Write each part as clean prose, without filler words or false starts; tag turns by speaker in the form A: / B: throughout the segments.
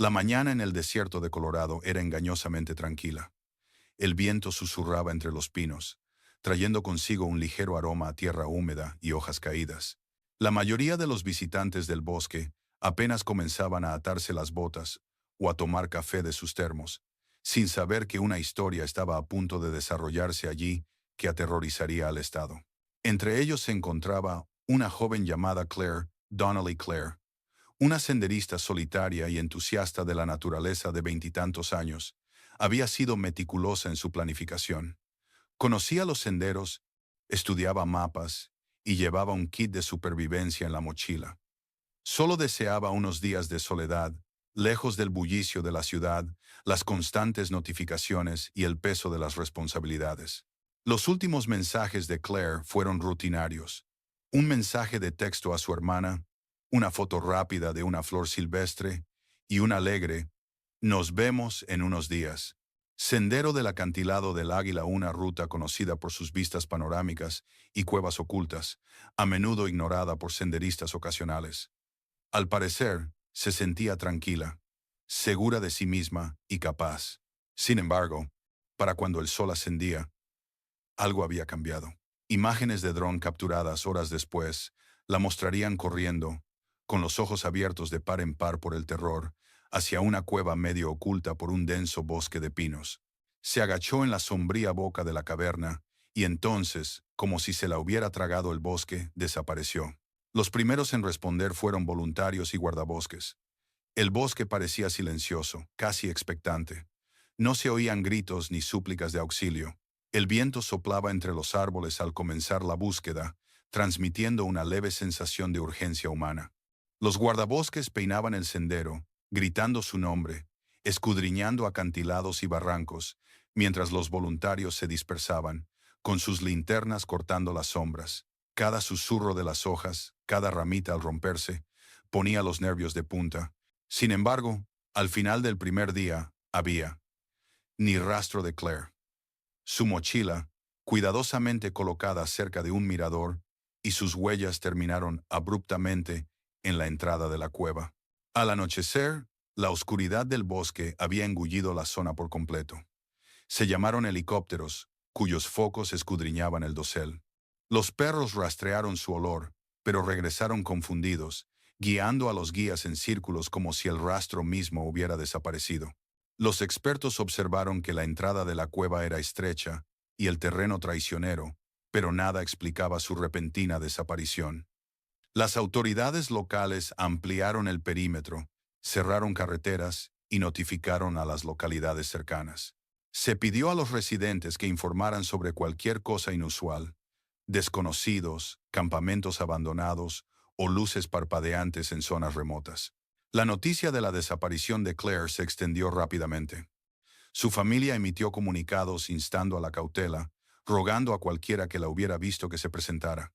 A: La mañana en el desierto de Colorado era engañosamente tranquila. El viento susurraba entre los pinos, trayendo consigo un ligero aroma a tierra húmeda y hojas caídas. La mayoría de los visitantes del bosque apenas comenzaban a atarse las botas o a tomar café de sus termos, sin saber que una historia estaba a punto de desarrollarse allí que aterrorizaría al estado. Entre ellos se encontraba una joven llamada Claire Donnelly Claire, una senderista solitaria y entusiasta de la naturaleza de veintitantos años. Había sido meticulosa en su planificación. Conocía los senderos, estudiaba mapas y llevaba un kit de supervivencia en la mochila. Solo deseaba unos días de soledad, lejos del bullicio de la ciudad, las constantes notificaciones y el peso de las responsabilidades. Los últimos mensajes de Claire fueron rutinarios. Un mensaje de texto a su hermana, una foto rápida de una flor silvestre y un alegre "Nos vemos en unos días". Sendero del acantilado del Águila, una ruta conocida por sus vistas panorámicas y cuevas ocultas, a menudo ignorada por senderistas ocasionales. Al parecer, se sentía tranquila, segura de sí misma y capaz. Sin embargo, para cuando el sol ascendía, algo había cambiado. Imágenes de dron capturadas horas después la mostrarían corriendo, con los ojos abiertos de par en par por el terror, hacia una cueva medio oculta por un denso bosque de pinos. Se agachó en la sombría boca de la caverna, y entonces, como si se la hubiera tragado el bosque, desapareció. Los primeros en responder fueron voluntarios y guardabosques. El bosque parecía silencioso, casi expectante. No se oían gritos ni súplicas de auxilio. El viento soplaba entre los árboles al comenzar la búsqueda, transmitiendo una leve sensación de urgencia humana. Los guardabosques peinaban el sendero, gritando su nombre, escudriñando acantilados y barrancos, mientras los voluntarios se dispersaban, con sus linternas cortando las sombras. Cada susurro de las hojas, cada ramita al romperse, ponía los nervios de punta. Sin embargo, al final del primer día, había ni rastro de Claire. Su mochila, cuidadosamente colocada cerca de un mirador, y sus huellas terminaron abruptamente en la entrada de la cueva. Al anochecer, la oscuridad del bosque había engullido la zona por completo. Se llamaron helicópteros, cuyos focos escudriñaban el dosel. Los perros rastrearon su olor, pero regresaron confundidos, guiando a los guías en círculos como si el rastro mismo hubiera desaparecido. Los expertos observaron que la entrada de la cueva era estrecha y el terreno traicionero, pero nada explicaba su repentina desaparición. Las autoridades locales ampliaron el perímetro, cerraron carreteras y notificaron a las localidades cercanas. Se pidió a los residentes que informaran sobre cualquier cosa inusual, desconocidos, campamentos abandonados o luces parpadeantes en zonas remotas. La noticia de la desaparición de Claire se extendió rápidamente. Su familia emitió comunicados instando a la cautela, rogando a cualquiera que la hubiera visto que se presentara.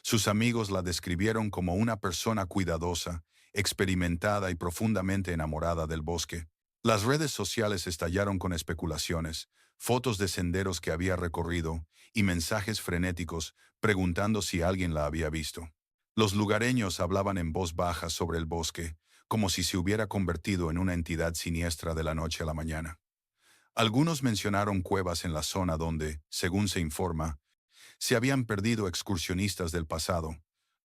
A: Sus amigos la describieron como una persona cuidadosa, experimentada y profundamente enamorada del bosque. Las redes sociales estallaron con especulaciones, fotos de senderos que había recorrido y mensajes frenéticos preguntando si alguien la había visto. Los lugareños hablaban en voz baja sobre el bosque, como si se hubiera convertido en una entidad siniestra de la noche a la mañana. Algunos mencionaron cuevas en la zona donde, según se informa, se habían perdido excursionistas del pasado,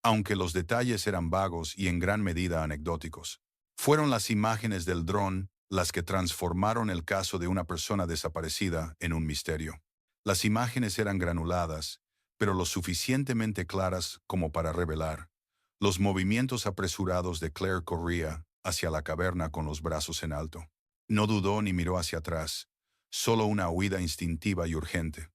A: aunque los detalles eran vagos y en gran medida anecdóticos. Fueron las imágenes del dron las que transformaron el caso de una persona desaparecida en un misterio. Las imágenes eran granuladas, pero lo suficientemente claras como para revelar los movimientos apresurados de Claire. Corría hacia la caverna con los brazos en alto. No dudó ni miró hacia atrás, solo una huida instintiva y urgente.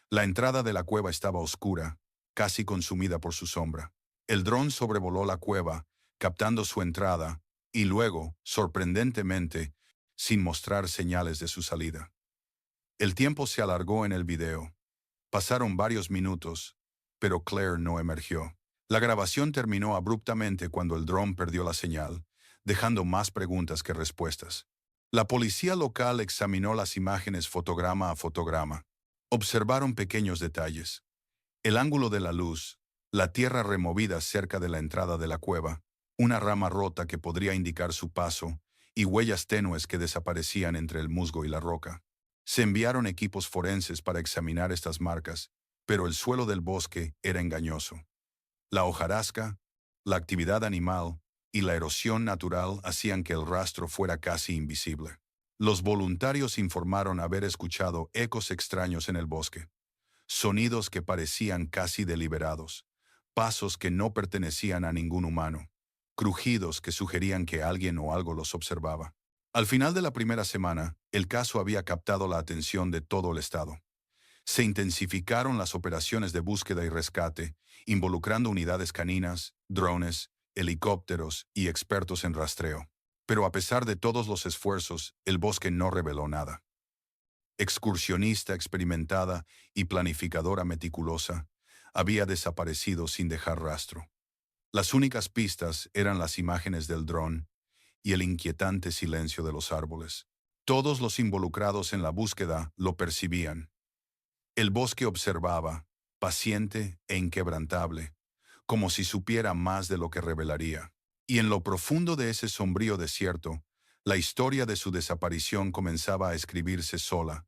A: La entrada de la cueva estaba oscura, casi consumida por su sombra. El dron sobrevoló la cueva, captando su entrada, y luego, sorprendentemente, sin mostrar señales de su salida. El tiempo se alargó en el video. Pasaron varios minutos, pero Claire no emergió. La grabación terminó abruptamente cuando el dron perdió la señal, dejando más preguntas que respuestas. La policía local examinó las imágenes fotograma a fotograma. Observaron pequeños detalles: el ángulo de la luz, la tierra removida cerca de la entrada de la cueva, una rama rota que podría indicar su paso, y huellas tenues que desaparecían entre el musgo y la roca. Se enviaron equipos forenses para examinar estas marcas, pero el suelo del bosque era engañoso. La hojarasca, la actividad animal y la erosión natural hacían que el rastro fuera casi invisible. Los voluntarios informaron haber escuchado ecos extraños en el bosque, sonidos que parecían casi deliberados, pasos que no pertenecían a ningún humano, crujidos que sugerían que alguien o algo los observaba. Al final de la primera semana, el caso había captado la atención de todo el estado. Se intensificaron las operaciones de búsqueda y rescate, involucrando unidades caninas, drones, helicópteros y expertos en rastreo. Pero a pesar de todos los esfuerzos, el bosque no reveló nada. Excursionista experimentada y planificadora meticulosa, había desaparecido sin dejar rastro. Las únicas pistas eran las imágenes del dron y el inquietante silencio de los árboles. Todos los involucrados en la búsqueda lo percibían. El bosque observaba, paciente e inquebrantable, como si supiera más de lo que revelaría. Y en lo profundo de ese sombrío desierto, la historia de su desaparición comenzaba a escribirse sola,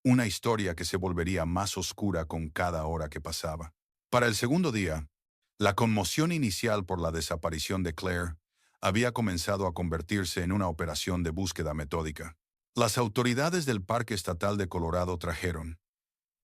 A: una historia que se volvería más oscura con cada hora que pasaba. Para el segundo día, la conmoción inicial por la desaparición de Claire había comenzado a convertirse en una operación de búsqueda metódica. Las autoridades del Parque Estatal de Colorado trajeron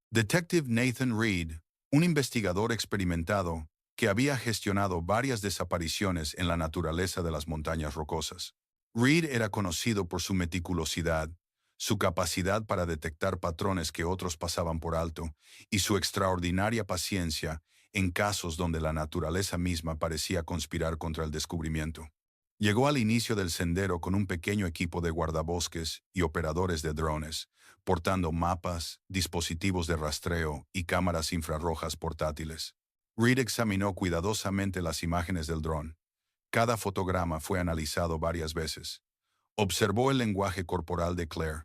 A: Detective Nathan Reed, un investigador experimentado que había gestionado varias desapariciones en la naturaleza de las montañas rocosas. Reed era conocido por su meticulosidad, su capacidad para detectar patrones que otros pasaban por alto y su extraordinaria paciencia en casos donde la naturaleza misma parecía conspirar contra el descubrimiento. Llegó al inicio del sendero con un pequeño equipo de guardabosques y operadores de drones, portando mapas, dispositivos de rastreo y cámaras infrarrojas portátiles. Reed examinó cuidadosamente las imágenes del dron. Cada fotograma fue analizado varias veces. Observó el lenguaje corporal de Claire,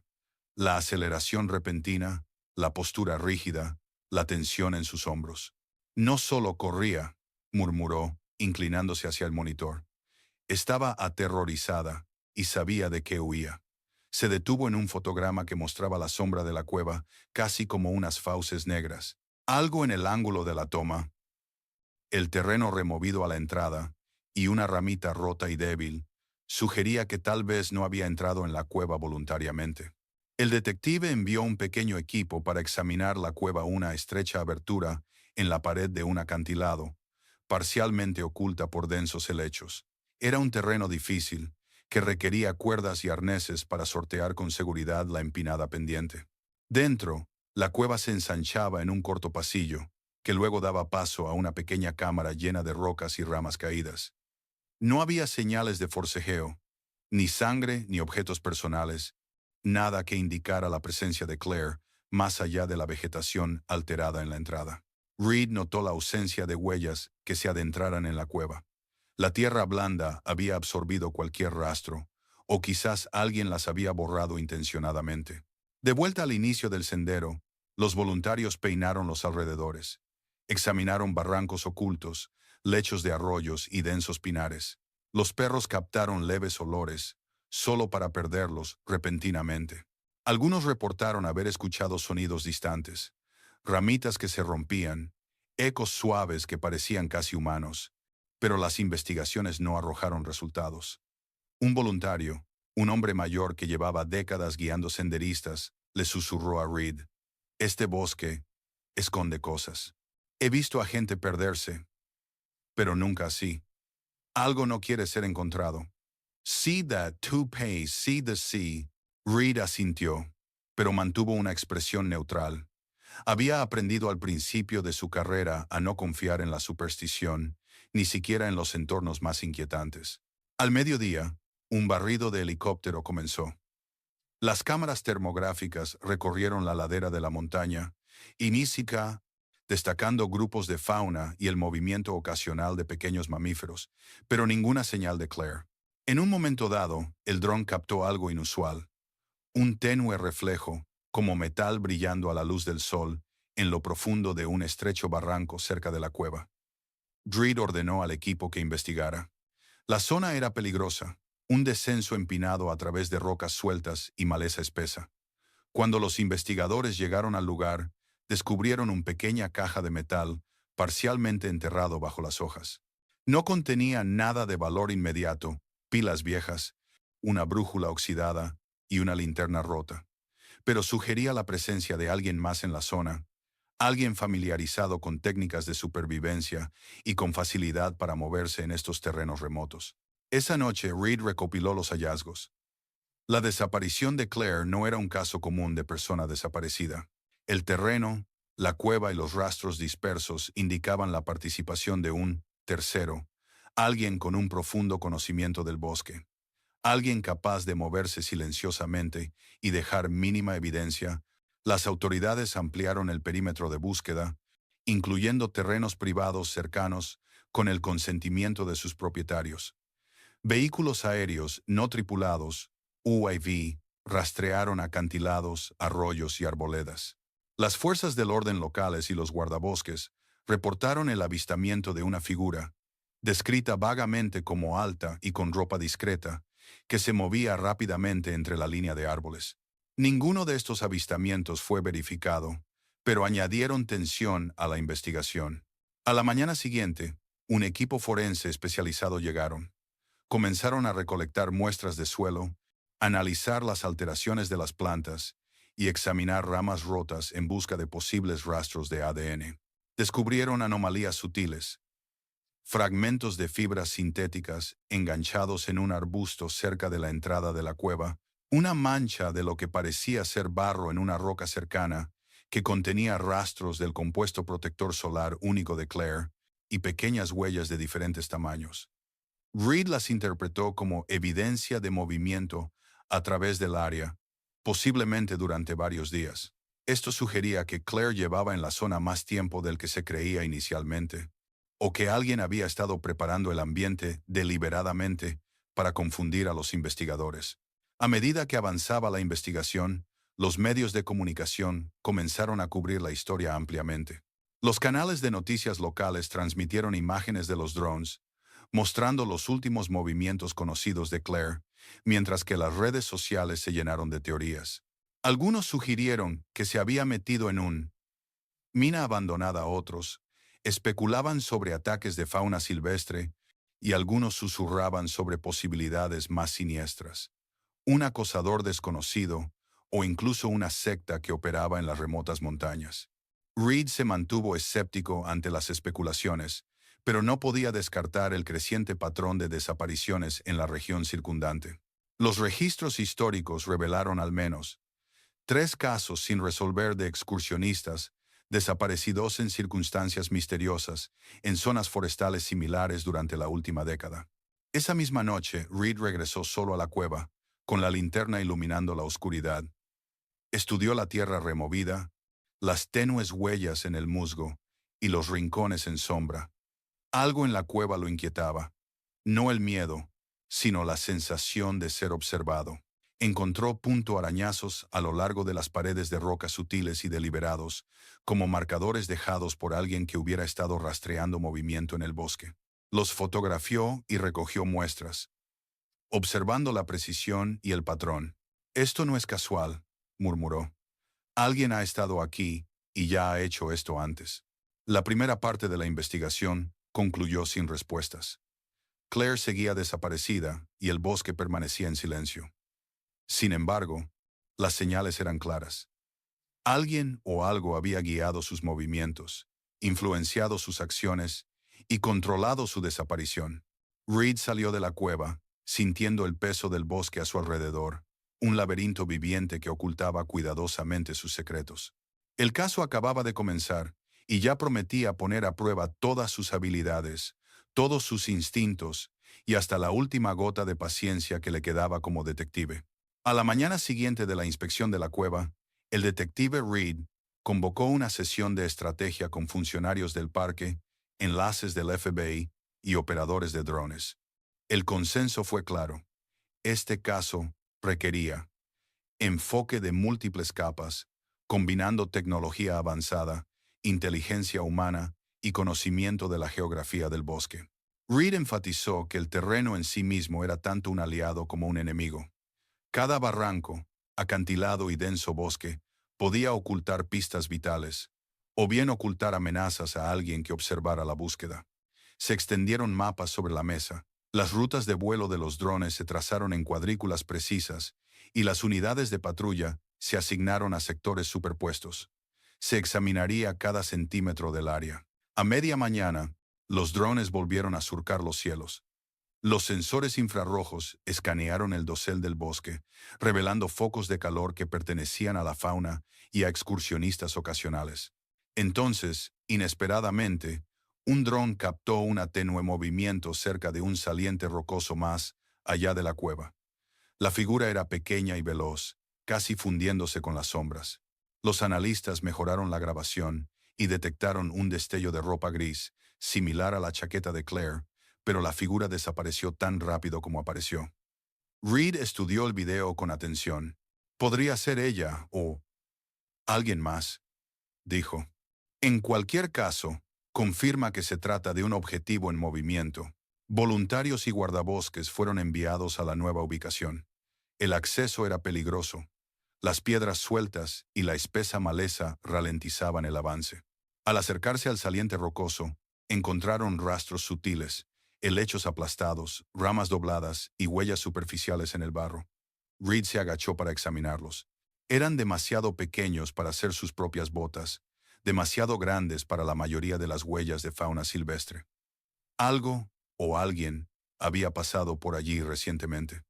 A: la aceleración repentina, la postura rígida, la tensión en sus hombros. No solo corría, murmuró, inclinándose hacia el monitor. Estaba aterrorizada y sabía de qué huía. Se detuvo en un fotograma que mostraba la sombra de la cueva, casi como unas fauces negras. Algo en el ángulo de la toma, el terreno removido a la entrada y una ramita rota y débil, sugería que tal vez no había entrado en la cueva voluntariamente. El detective envió un pequeño equipo para examinar la cueva, una estrecha abertura en la pared de un acantilado, parcialmente oculta por densos helechos. Era un terreno difícil, que requería cuerdas y arneses para sortear con seguridad la empinada pendiente. Dentro, la cueva se ensanchaba en un corto pasillo, que luego daba paso a una pequeña cámara llena de rocas y ramas caídas. No había señales de forcejeo, ni sangre ni objetos personales, nada que indicara la presencia de Claire, más allá de la vegetación alterada en la entrada. Reed notó la ausencia de huellas que se adentraran en la cueva. La tierra blanda había absorbido cualquier rastro, o quizás alguien las había borrado intencionadamente. De vuelta al inicio del sendero, los voluntarios peinaron los alrededores. Examinaron barrancos ocultos, lechos de arroyos y densos pinares. Los perros captaron leves olores, solo para perderlos repentinamente. Algunos reportaron haber escuchado sonidos distantes, ramitas que se rompían, ecos suaves que parecían casi humanos, pero las investigaciones no arrojaron resultados. Un voluntario, un hombre mayor que llevaba décadas guiando senderistas, le susurró a Reed: «Este bosque esconde cosas. He visto a gente perderse, pero nunca así. Algo no quiere ser encontrado». «See that toupee, see the sea». Reed asintió, pero mantuvo una expresión neutral. Había aprendido al principio de su carrera a no confiar en la superstición, ni siquiera en los entornos más inquietantes. Al mediodía, un barrido de helicóptero comenzó. Las cámaras termográficas recorrieron la ladera de la montaña, inísica, destacando grupos de fauna y el movimiento ocasional de pequeños mamíferos, pero ninguna señal de Claire. En un momento dado, el dron captó algo inusual. Un tenue reflejo, como metal brillando a la luz del sol, en lo profundo de un estrecho barranco cerca de la cueva. Reed ordenó al equipo que investigara. La zona era peligrosa. un descenso empinado a través de rocas sueltas y maleza espesa. Cuando los investigadores llegaron al lugar, descubrieron una pequeña caja de metal parcialmente enterrado bajo las hojas. No contenía nada de valor inmediato, pilas viejas, una brújula oxidada y una linterna rota, pero sugería la presencia de alguien más en la zona, alguien familiarizado con técnicas de supervivencia y con facilidad para moverse en estos terrenos remotos. Esa noche, Reed recopiló los hallazgos. La desaparición de Claire no era un caso común de persona desaparecida. El terreno, la cueva y los rastros dispersos indicaban la participación de un tercero, alguien con un profundo conocimiento del bosque, alguien capaz de moverse silenciosamente y dejar mínima evidencia. Las autoridades ampliaron el perímetro de búsqueda, incluyendo terrenos privados cercanos con el consentimiento de sus propietarios. Vehículos aéreos no tripulados, UAV, rastrearon acantilados, arroyos y arboledas. Las fuerzas del orden locales y los guardabosques reportaron el avistamiento de una figura, descrita vagamente como alta y con ropa discreta, que se movía rápidamente entre la línea de árboles. Ninguno de estos avistamientos fue verificado, pero añadieron tensión a la investigación. A la mañana siguiente, un equipo forense especializado llegaron. Comenzaron a recolectar muestras de suelo, analizar las alteraciones de las plantas y examinar ramas rotas en busca de posibles rastros de ADN. Descubrieron anomalías sutiles, fragmentos de fibras sintéticas enganchados en un arbusto cerca de la entrada de la cueva, una mancha de lo que parecía ser barro en una roca cercana que contenía rastros del compuesto protector solar único de Claire y pequeñas huellas de diferentes tamaños. Reed las interpretó como evidencia de movimiento a través del área, posiblemente durante varios días. Esto sugería que Claire llevaba en la zona más tiempo del que se creía inicialmente, o que alguien había estado preparando el ambiente deliberadamente para confundir a los investigadores. A medida que avanzaba la investigación, los medios de comunicación comenzaron a cubrir la historia ampliamente. Los canales de noticias locales transmitieron imágenes de los drones, mostrando los últimos movimientos conocidos de Claire, mientras que las redes sociales se llenaron de teorías. Algunos sugirieron que se había metido en una mina abandonada, otros especulaban sobre ataques de fauna silvestre y algunos susurraban sobre posibilidades más siniestras. Un acosador desconocido o incluso una secta que operaba en las remotas montañas. Reed se mantuvo escéptico ante las especulaciones, pero no podía descartar el creciente patrón de desapariciones en la región circundante. Los registros históricos revelaron al menos 3 casos sin resolver de excursionistas desaparecidos en circunstancias misteriosas en zonas forestales similares durante la última década. Esa misma noche, Reed regresó solo a la cueva, con la linterna iluminando la oscuridad. Estudió la tierra removida, las tenues huellas en el musgo y los rincones en sombra. Algo en la cueva lo inquietaba, no el miedo, sino la sensación de ser observado. Encontró arañazos a lo largo de las paredes de rocas sutiles y deliberados, como marcadores dejados por alguien que hubiera estado rastreando movimiento en el bosque. Los fotografió y recogió muestras, observando la precisión y el patrón. «Esto no es casual», murmuró. «Alguien ha estado aquí y ya ha hecho esto antes». La primera parte de la investigación concluyó sin respuestas. Claire seguía desaparecida y el bosque permanecía en silencio. Sin embargo, las señales eran claras. Alguien o algo había guiado sus movimientos, influenciado sus acciones y controlado su desaparición. Reed salió de la cueva, sintiendo el peso del bosque a su alrededor, un laberinto viviente que ocultaba cuidadosamente sus secretos. El caso acababa de comenzar y ya prometía poner a prueba todas sus habilidades, todos sus instintos y hasta la última gota de paciencia que le quedaba como detective. A la mañana siguiente de la inspección de la cueva, el detective Reed convocó una sesión de estrategia con funcionarios del parque, enlaces del FBI y operadores de drones. El consenso fue claro. Este caso requería enfoque de múltiples capas, combinando tecnología avanzada, inteligencia humana y conocimiento de la geografía del bosque. Reed enfatizó que el terreno en sí mismo era tanto un aliado como un enemigo. Cada barranco, acantilado y denso bosque podía ocultar pistas vitales, o bien ocultar amenazas a alguien que observara la búsqueda. Se extendieron mapas sobre la mesa, las rutas de vuelo de los drones se trazaron en cuadrículas precisas, y las unidades de patrulla se asignaron a sectores superpuestos. Se examinaría cada centímetro del área. A media mañana, los drones volvieron a surcar los cielos. Los sensores infrarrojos escanearon el dosel del bosque, revelando focos de calor que pertenecían a la fauna y a excursionistas ocasionales. Entonces, inesperadamente, un dron captó un tenue movimiento cerca de un saliente rocoso más allá de la cueva. La figura era pequeña y veloz, casi fundiéndose con las sombras. Los analistas mejoraron la grabación y detectaron un destello de ropa gris, similar a la chaqueta de Claire, pero la figura desapareció tan rápido como apareció. Reed estudió el video con atención. Podría ser ella o alguien más, dijo. En cualquier caso, confirma que se trata de un objetivo en movimiento. Voluntarios y guardabosques fueron enviados a la nueva ubicación. El acceso era peligroso. Las piedras sueltas y la espesa maleza ralentizaban el avance. Al acercarse al saliente rocoso, encontraron rastros sutiles, helechos aplastados, ramas dobladas y huellas superficiales en el barro. Reed se agachó para examinarlos. Eran demasiado pequeños para ser sus propias botas, demasiado grandes para la mayoría de las huellas de fauna silvestre. Algo, o alguien, había pasado por allí recientemente.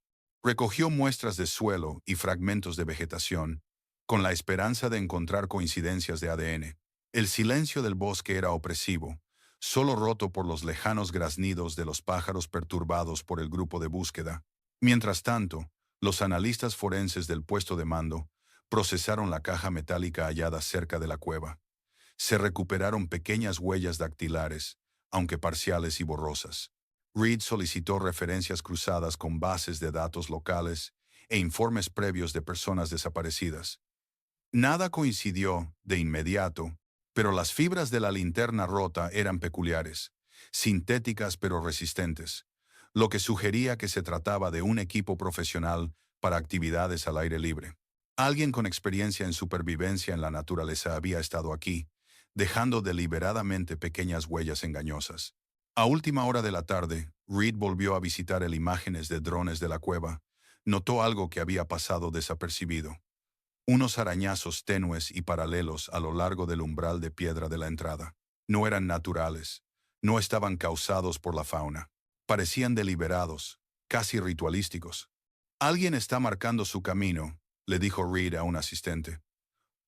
A: Recogió muestras de suelo y fragmentos de vegetación, con la esperanza de encontrar coincidencias de ADN. El silencio del bosque era opresivo, solo roto por los lejanos graznidos de los pájaros perturbados por el grupo de búsqueda. Mientras tanto, los analistas forenses del puesto de mando procesaron la caja metálica hallada cerca de la cueva. Se recuperaron pequeñas huellas dactilares, aunque parciales y borrosas. Reed solicitó referencias cruzadas con bases de datos locales e informes previos de personas desaparecidas. Nada coincidió de inmediato, pero las fibras de la linterna rota eran peculiares, sintéticas pero resistentes, lo que sugería que se trataba de un equipo profesional para actividades al aire libre. Alguien con experiencia en supervivencia en la naturaleza había estado aquí, dejando deliberadamente pequeñas huellas engañosas. A última hora de la tarde, Reed volvió a visitar el imágenes de drones de la cueva. Notó algo que había pasado desapercibido. Unos arañazos tenues y paralelos a lo largo del umbral de piedra de la entrada. No eran naturales. No estaban causados por la fauna. Parecían deliberados, casi ritualísticos. Alguien está marcando su camino, le dijo Reed a un asistente.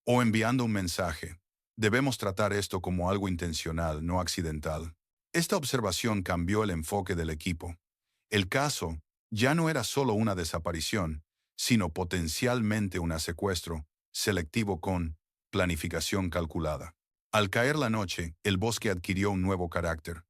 A: O enviando un mensaje. Debemos tratar esto como algo intencional, no accidental. Esta observación cambió el enfoque del equipo. El caso ya no era solo una desaparición, sino potencialmente un secuestro, selectivo con planificación calculada. Al caer la noche, el bosque adquirió un nuevo carácter.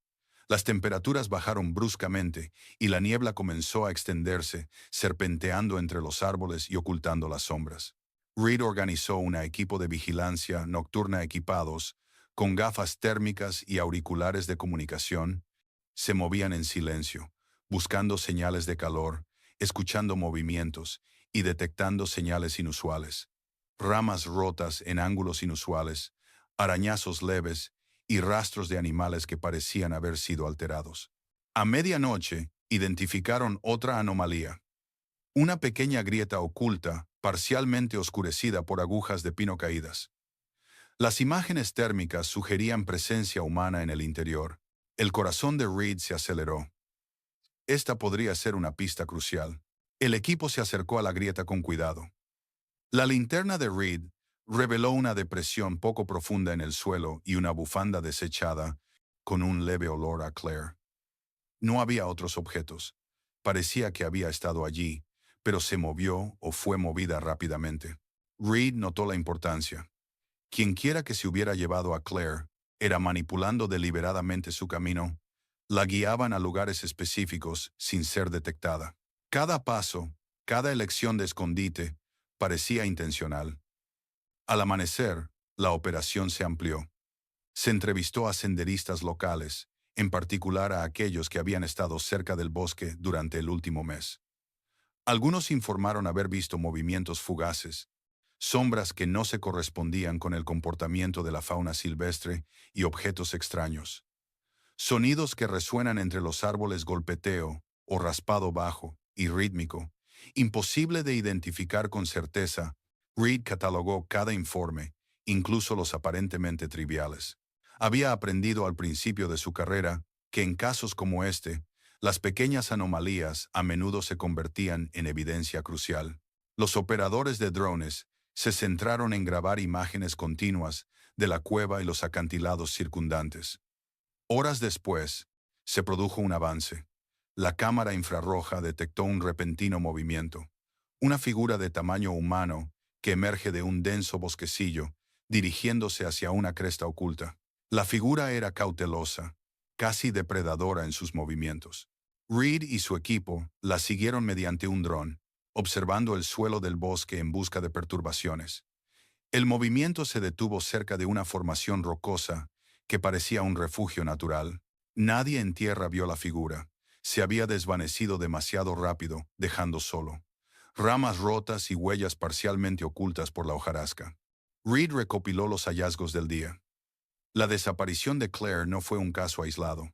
A: Las temperaturas bajaron bruscamente y la niebla comenzó a extenderse, serpenteando entre los árboles y ocultando las sombras. Reed organizó un equipo de vigilancia nocturna equipados, con gafas térmicas y auriculares de comunicación. Se movían en silencio, buscando señales de calor, escuchando movimientos y detectando señales inusuales. Ramas rotas en ángulos inusuales, arañazos leves y rastros de animales que parecían haber sido alterados. A medianoche, identificaron otra anomalía. Una pequeña grieta oculta, parcialmente oscurecida por agujas de pino caídas. Las imágenes térmicas sugerían presencia humana en el interior. El corazón de Reed se aceleró. Esta podría ser una pista crucial. El equipo se acercó a la grieta con cuidado. La linterna de Reed reveló una depresión poco profunda en el suelo y una bufanda desechada, con un leve olor a Claire. No había otros objetos. Parecía que había estado allí, pero se movió o fue movida rápidamente. Reed notó la importancia. Quienquiera que se hubiera llevado a Claire era manipulando deliberadamente su camino. La guiaban a lugares específicos sin ser detectada. Cada paso, cada elección de escondite, parecía intencional. Al amanecer, la operación se amplió. Se entrevistó a senderistas locales, en particular a aquellos que habían estado cerca del bosque durante el último mes. Algunos informaron haber visto movimientos fugaces, sombras que no se correspondían con el comportamiento de la fauna silvestre y objetos extraños. Sonidos que resuenan entre los árboles, golpeteo o raspado bajo y rítmico, imposible de identificar con certeza. Reed catalogó cada informe, incluso los aparentemente triviales. Había aprendido al principio de su carrera que en casos como este, las pequeñas anomalías a menudo se convertían en evidencia crucial. Los operadores de drones se centraron en grabar imágenes continuas de la cueva y los acantilados circundantes. Horas después, se produjo un avance. La cámara infrarroja detectó un repentino movimiento. Una figura de tamaño humano que emerge de un denso bosquecillo, dirigiéndose hacia una cresta oculta. La figura era cautelosa, casi depredadora en sus movimientos. Reed y su equipo la siguieron mediante un dron, observando el suelo del bosque en busca de perturbaciones. El movimiento se detuvo cerca de una formación rocosa que parecía un refugio natural. Nadie en tierra vio la figura. Se había desvanecido demasiado rápido, dejando solo ramas rotas y huellas parcialmente ocultas por la hojarasca. Reed recopiló los hallazgos del día. La desaparición de Claire no fue un caso aislado.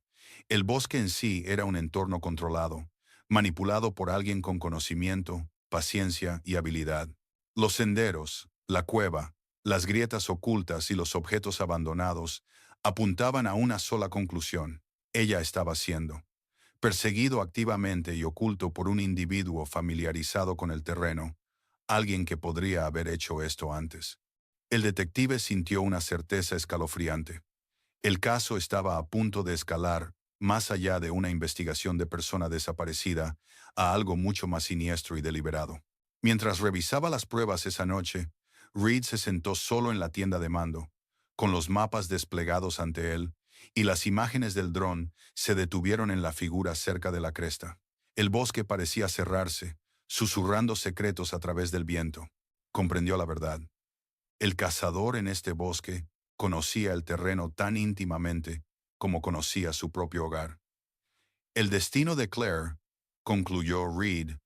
A: El bosque en sí era un entorno controlado, manipulado por alguien con conocimiento, paciencia y habilidad. Los senderos, la cueva, las grietas ocultas y los objetos abandonados apuntaban a una sola conclusión. Ella estaba siendo perseguido activamente y oculto por un individuo familiarizado con el terreno, alguien que podría haber hecho esto antes. El detective sintió una certeza escalofriante. El caso estaba a punto de escalar, más allá de una investigación de persona desaparecida, a algo mucho más siniestro y deliberado. Mientras revisaba las pruebas esa noche, Reed se sentó solo en la tienda de mando, con los mapas desplegados ante él, y las imágenes del dron se detuvieron en la figura cerca de la cresta. El bosque parecía cerrarse, susurrando secretos a través del viento. Comprendió la verdad. El cazador en este bosque conocía el terreno tan íntimamente como conocía su propio hogar. El destino de Claire, concluyó Reed,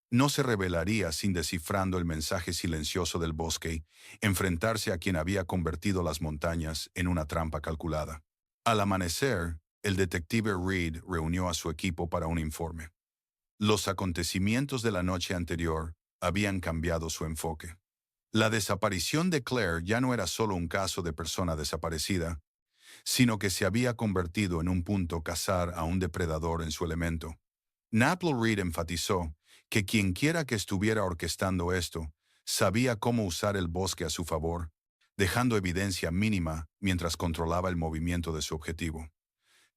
A: no se revelaría sin descifrando el mensaje silencioso del bosque, enfrentarse a quien había convertido las montañas en una trampa calculada. Al amanecer, el detective Reed reunió a su equipo para un informe. Los acontecimientos de la noche anterior habían cambiado su enfoque. La desaparición de Claire ya no era solo un caso de persona desaparecida, sino que se había convertido en un punto cazar a un depredador en su elemento. Napple Reed enfatizó que quienquiera que estuviera orquestando esto sabía cómo usar el bosque a su favor, dejando evidencia mínima mientras controlaba el movimiento de su objetivo.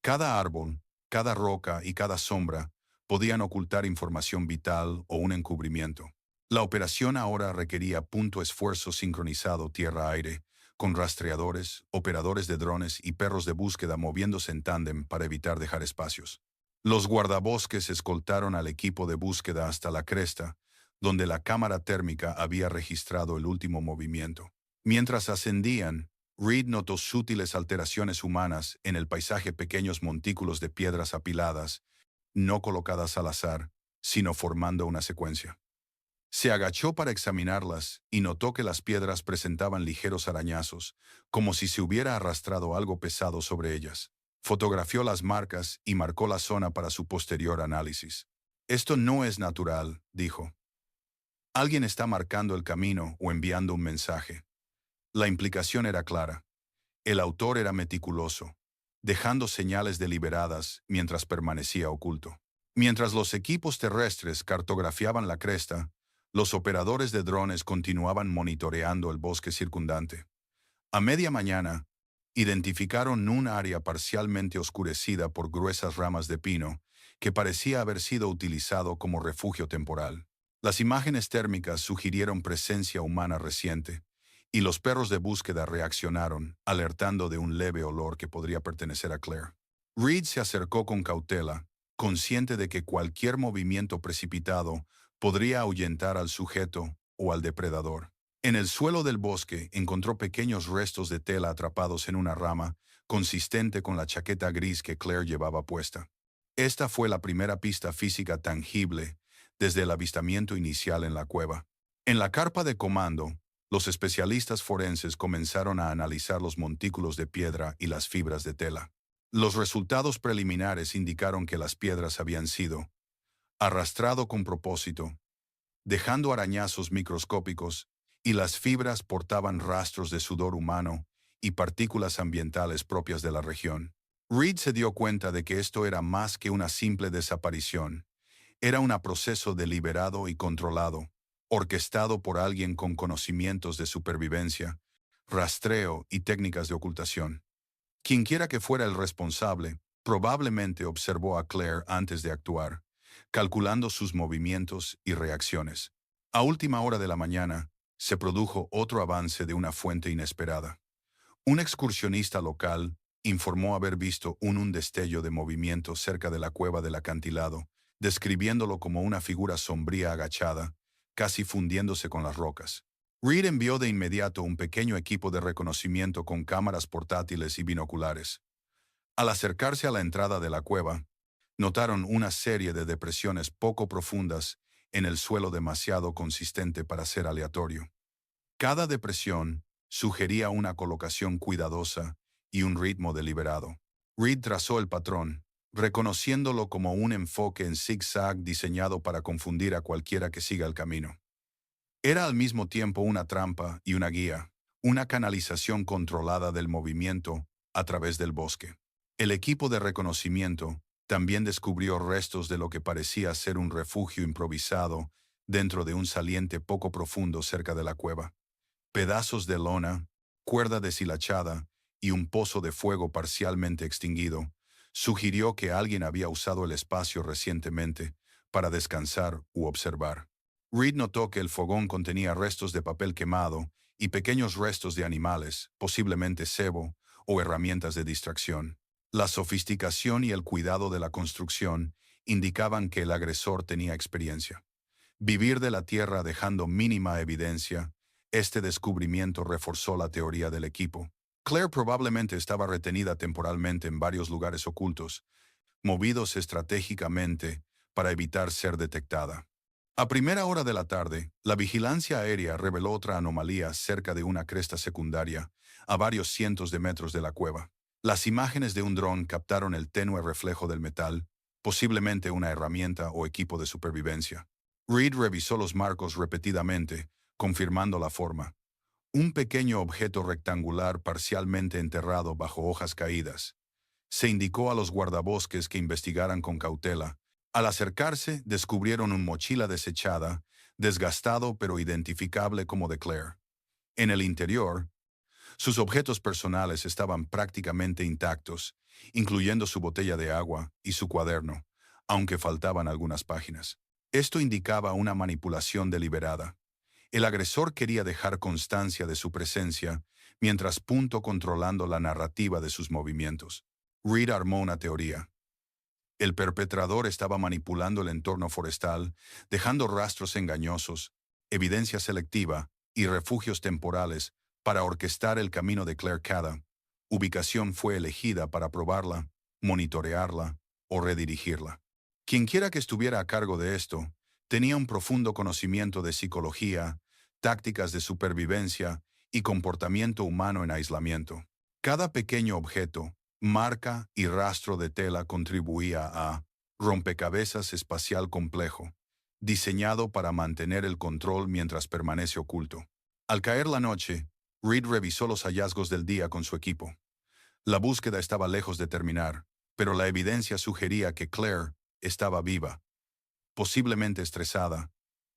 A: Cada árbol, cada roca y cada sombra podían ocultar información vital o un encubrimiento. La operación ahora requería punto esfuerzo sincronizado tierra-aire, con rastreadores, operadores de drones y perros de búsqueda moviéndose en tándem para evitar dejar espacios. Los guardabosques escoltaron al equipo de búsqueda hasta la cresta, donde la cámara térmica había registrado el último movimiento. Mientras ascendían, Reed notó sutiles alteraciones humanas en el paisaje, pequeños montículos de piedras apiladas, no colocadas al azar, sino formando una secuencia. Se agachó para examinarlas y notó que las piedras presentaban ligeros arañazos, como si se hubiera arrastrado algo pesado sobre ellas. Fotografió las marcas y marcó la zona para su posterior análisis. Esto no es natural, dijo. Alguien está marcando el camino o enviando un mensaje. La implicación era clara. El autor era meticuloso, dejando señales deliberadas mientras permanecía oculto. Mientras los equipos terrestres cartografiaban la cresta, los operadores de drones continuaban monitoreando el bosque circundante. A media mañana, identificaron un área parcialmente oscurecida por gruesas ramas de pino que parecía haber sido utilizado como refugio temporal. Las imágenes térmicas sugirieron presencia humana reciente, y los perros de búsqueda reaccionaron, alertando de un leve olor que podría pertenecer a Claire. Reed se acercó con cautela, consciente de que cualquier movimiento precipitado podría ahuyentar al sujeto o al depredador. En el suelo del bosque encontró pequeños restos de tela atrapados en una rama, consistente con la chaqueta gris que Claire llevaba puesta. Esta fue la primera pista física tangible desde el avistamiento inicial en la cueva. En la carpa de comando, los especialistas forenses comenzaron a analizar los montículos de piedra y las fibras de tela. Los resultados preliminares indicaron que las piedras habían sido arrastrado con propósito, dejando arañazos microscópicos, y las fibras portaban rastros de sudor humano y partículas ambientales propias de la región. Reed se dio cuenta de que esto era más que una simple desaparición. Era un proceso deliberado y controlado, orquestado por alguien con conocimientos de supervivencia, rastreo y técnicas de ocultación. Quienquiera que fuera el responsable, probablemente observó a Claire antes de actuar, calculando sus movimientos y reacciones. A última hora de la mañana, se produjo otro avance de una fuente inesperada. Un excursionista local informó haber visto un destello de movimiento cerca de la cueva del acantilado, describiéndolo como una figura sombría agachada, casi fundiéndose con las rocas. Reed envió de inmediato un pequeño equipo de reconocimiento con cámaras portátiles y binoculares. Al acercarse a la entrada de la cueva, notaron una serie de depresiones poco profundas en el suelo demasiado consistente para ser aleatorio. Cada depresión sugería una colocación cuidadosa y un ritmo deliberado. Reed trazó el patrón, reconociéndolo como un enfoque en zigzag diseñado para confundir a cualquiera que siga el camino. Era al mismo tiempo una trampa y una guía, una canalización controlada del movimiento a través del bosque. El equipo de reconocimiento también descubrió restos de lo que parecía ser un refugio improvisado dentro de un saliente poco profundo cerca de la cueva. Pedazos de lona, cuerda deshilachada y un pozo de fuego parcialmente extinguido sugirió que alguien había usado el espacio recientemente para descansar u observar. Reed notó que el fogón contenía restos de papel quemado y pequeños restos de animales, posiblemente cebo o herramientas de distracción. La sofisticación y el cuidado de la construcción indicaban que el agresor tenía experiencia. Vivir de la tierra dejando mínima evidencia, este descubrimiento reforzó la teoría del equipo. Claire probablemente estaba retenida temporalmente en varios lugares ocultos, movidos estratégicamente para evitar ser detectada. A primera hora de la tarde, la vigilancia aérea reveló otra anomalía cerca de una cresta secundaria, a varios cientos de metros de la cueva. Las imágenes de un dron captaron el tenue reflejo del metal, posiblemente una herramienta o equipo de supervivencia. Reed revisó los marcos repetidamente, confirmando la forma. Un pequeño objeto rectangular parcialmente enterrado bajo hojas caídas. Se indicó a los guardabosques que investigaran con cautela. Al acercarse, descubrieron una mochila desechada, desgastado pero identificable como de Claire. En el interior, sus objetos personales estaban prácticamente intactos, incluyendo su botella de agua y su cuaderno, aunque faltaban algunas páginas. Esto indicaba una manipulación deliberada. El agresor quería dejar constancia de su presencia, mientras punto controlando la narrativa de sus movimientos. Reed armó una teoría. El perpetrador estaba manipulando el entorno forestal, dejando rastros engañosos, evidencia selectiva y refugios temporales para orquestar el camino de Claire. Cada ubicación fue elegida para probarla, monitorearla o redirigirla. Quienquiera que estuviera a cargo de esto tenía un profundo conocimiento de psicología, tácticas de supervivencia y comportamiento humano en aislamiento. Cada pequeño objeto, marca y rastro de tela contribuía a rompecabezas espacial complejo, diseñado para mantener el control mientras permanece oculto. Al caer la noche, Reed revisó los hallazgos del día con su equipo. La búsqueda estaba lejos de terminar, pero la evidencia sugería que Claire estaba viva, posiblemente estresada,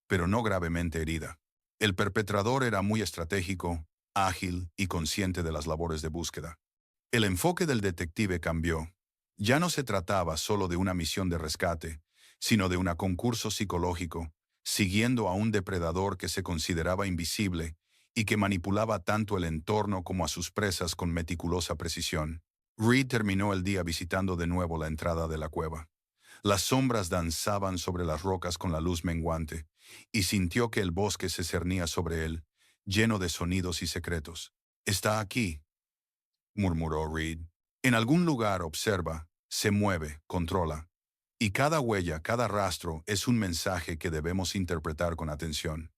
A: pero no gravemente herida. El perpetrador era muy estratégico, ágil y consciente de las labores de búsqueda. El enfoque del detective cambió. Ya no se trataba solo de una misión de rescate, sino de un concurso psicológico, siguiendo a un depredador que se consideraba invisible y que manipulaba tanto el entorno como a sus presas con meticulosa precisión. Reed terminó el día visitando de nuevo la entrada de la cueva. Las sombras danzaban sobre las rocas con la luz menguante, y sintió que el bosque se cernía sobre él, lleno de sonidos y secretos. «Está aquí», murmuró Reed. «En algún lugar observa, se mueve, controla. Y cada huella, cada rastro es un mensaje que debemos interpretar con atención.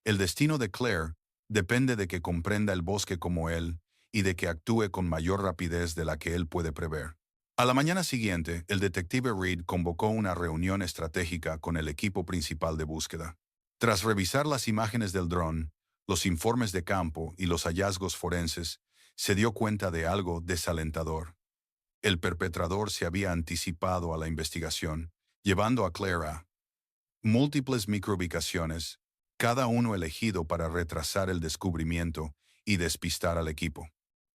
A: El destino de Claire depende de que comprenda el bosque como él y de que actúe con mayor rapidez de la que él puede prever». A la mañana siguiente, el detective Reed convocó una reunión estratégica con el equipo principal de búsqueda. Tras revisar las imágenes del dron, los informes de campo y los hallazgos forenses, se dio cuenta de algo desalentador. El perpetrador se había anticipado a la investigación, llevando a Claire a múltiples microubicaciones, cada uno elegido para retrasar el descubrimiento y despistar al equipo.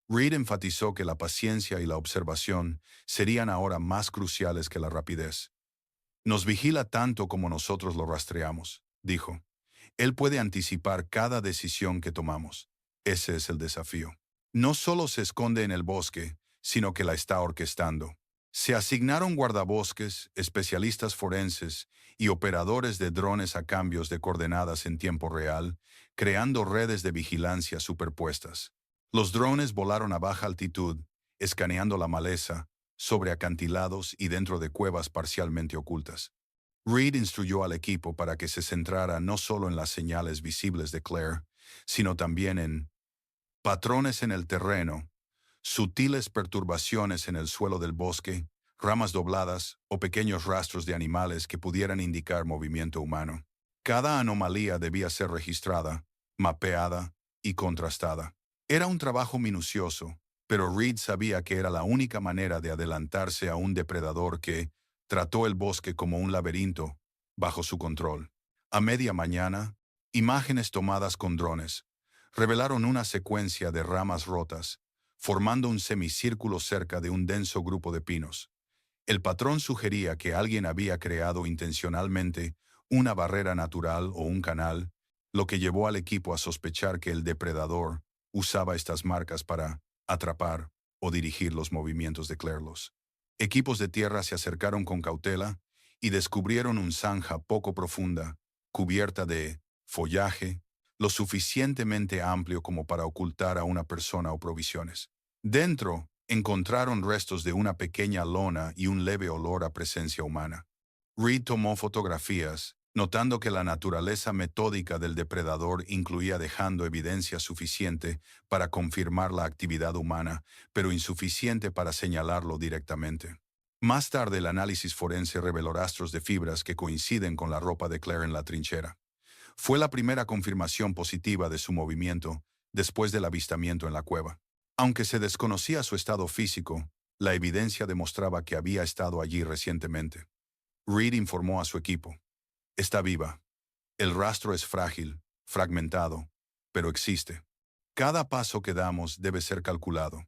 A: Reed enfatizó que la paciencia y la observación serían ahora más cruciales que la rapidez. «Nos vigila tanto como nosotros lo rastreamos», dijo. «Él puede anticipar cada decisión que tomamos. Ese es el desafío. No solo se esconde en el bosque, sino que la está orquestando». Se asignaron guardabosques, especialistas forenses y operadores de drones a cambios de coordenadas en tiempo real, creando redes de vigilancia superpuestas. Los drones volaron a baja altitud, escaneando la maleza, sobre acantilados y dentro de cuevas parcialmente ocultas. Reed instruyó al equipo para que se centrara no solo en las señales visibles de Claire, sino también en patrones en el terreno, sutiles perturbaciones en el suelo del bosque, ramas dobladas o pequeños rastros de animales que pudieran indicar movimiento humano. Cada anomalía debía ser registrada, mapeada y contrastada. Era un trabajo minucioso, pero Reed sabía que era la única manera de adelantarse a un depredador que trató el bosque como un laberinto bajo su control. A media mañana, imágenes tomadas con drones revelaron una secuencia de ramas rotas, formando un semicírculo cerca de un denso grupo de pinos. El patrón sugería que alguien había creado intencionalmente una barrera natural o un canal, lo que llevó al equipo a sospechar que el depredador usaba estas marcas para atrapar o dirigir los movimientos de Claire. Los equipos de tierra se acercaron con cautela y descubrieron una zanja poco profunda, cubierta de follaje, lo suficientemente amplio como para ocultar a una persona o provisiones. Dentro, encontraron restos de una pequeña lona y un leve olor a presencia humana. Reed tomó fotografías, notando que la naturaleza metódica del depredador incluía dejando evidencia suficiente para confirmar la actividad humana, pero insuficiente para señalarlo directamente. Más tarde, el análisis forense reveló rastros de fibras que coinciden con la ropa de Claire en la trinchera. Fue la primera confirmación positiva de su movimiento después del avistamiento en la cueva. Aunque se desconocía su estado físico, la evidencia demostraba que había estado allí recientemente. Reed informó a su equipo: «Está viva. El rastro es frágil, fragmentado, pero existe. Cada paso que damos debe ser calculado.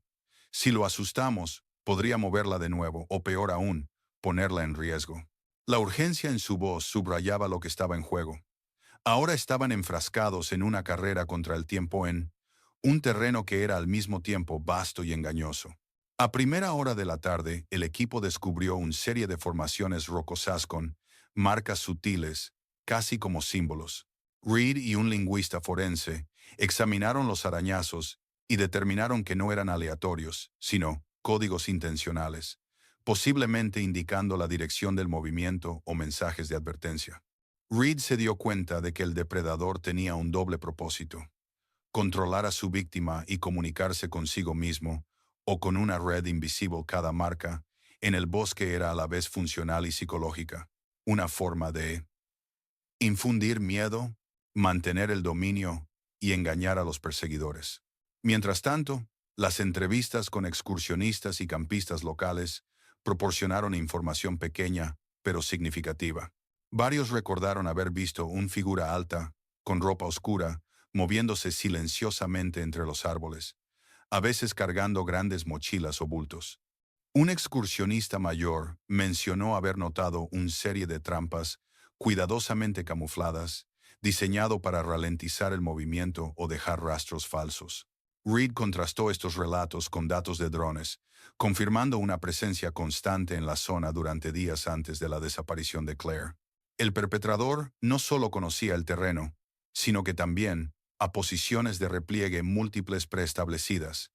A: Si lo asustamos, podría moverla de nuevo, o peor aún, ponerla en riesgo». La urgencia en su voz subrayaba lo que estaba en juego. Ahora estaban enfrascados en una carrera contra el tiempo en un terreno que era al mismo tiempo vasto y engañoso. A primera hora de la tarde, el equipo descubrió una serie de formaciones rocosas con marcas sutiles, casi como símbolos. Reed y un lingüista forense examinaron los arañazos y determinaron que no eran aleatorios, sino códigos intencionales, posiblemente indicando la dirección del movimiento o mensajes de advertencia. Reed se dio cuenta de que el depredador tenía un doble propósito: controlar a su víctima y comunicarse consigo mismo, o con una red invisible. Cada marca en el bosque era a la vez funcional y psicológica, una forma de infundir miedo, mantener el dominio y engañar a los perseguidores. Mientras tanto, las entrevistas con excursionistas y campistas locales proporcionaron información pequeña, pero significativa. Varios recordaron haber visto una figura alta, con ropa oscura, moviéndose silenciosamente entre los árboles, a veces cargando grandes mochilas o bultos. Un excursionista mayor mencionó haber notado una serie de trampas cuidadosamente camufladas, diseñado para ralentizar el movimiento o dejar rastros falsos. Reed contrastó estos relatos con datos de drones, confirmando una presencia constante en la zona durante días antes de la desaparición de Claire. El perpetrador no solo conocía el terreno, sino que también a posiciones de repliegue múltiples preestablecidas,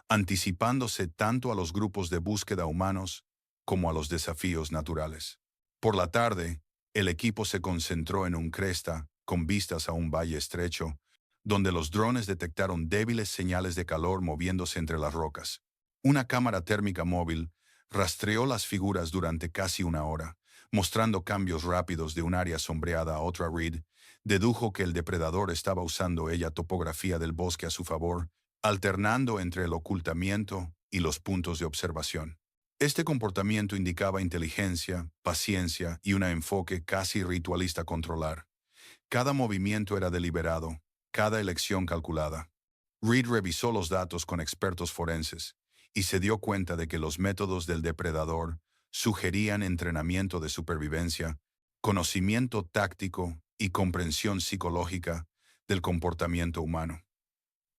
A: anticipándose tanto a los grupos de búsqueda humanos como a los desafíos naturales. Por la tarde, el equipo se concentró en un cresta con vistas a un valle estrecho, donde los drones detectaron débiles señales de calor moviéndose entre las rocas. Una cámara térmica móvil rastreó las figuras durante casi una hora, mostrando cambios rápidos de un área sombreada a otra. Reed dedujo que el depredador estaba usando ella topografía del bosque a su favor, alternando entre el ocultamiento y los puntos de observación. Este comportamiento indicaba inteligencia, paciencia y un enfoque casi ritualista controlar. Cada movimiento era deliberado, cada elección calculada. Reed revisó los datos con expertos forenses y se dio cuenta de que los métodos del depredador sugerían entrenamiento de supervivencia, conocimiento táctico y comprensión psicológica del comportamiento humano.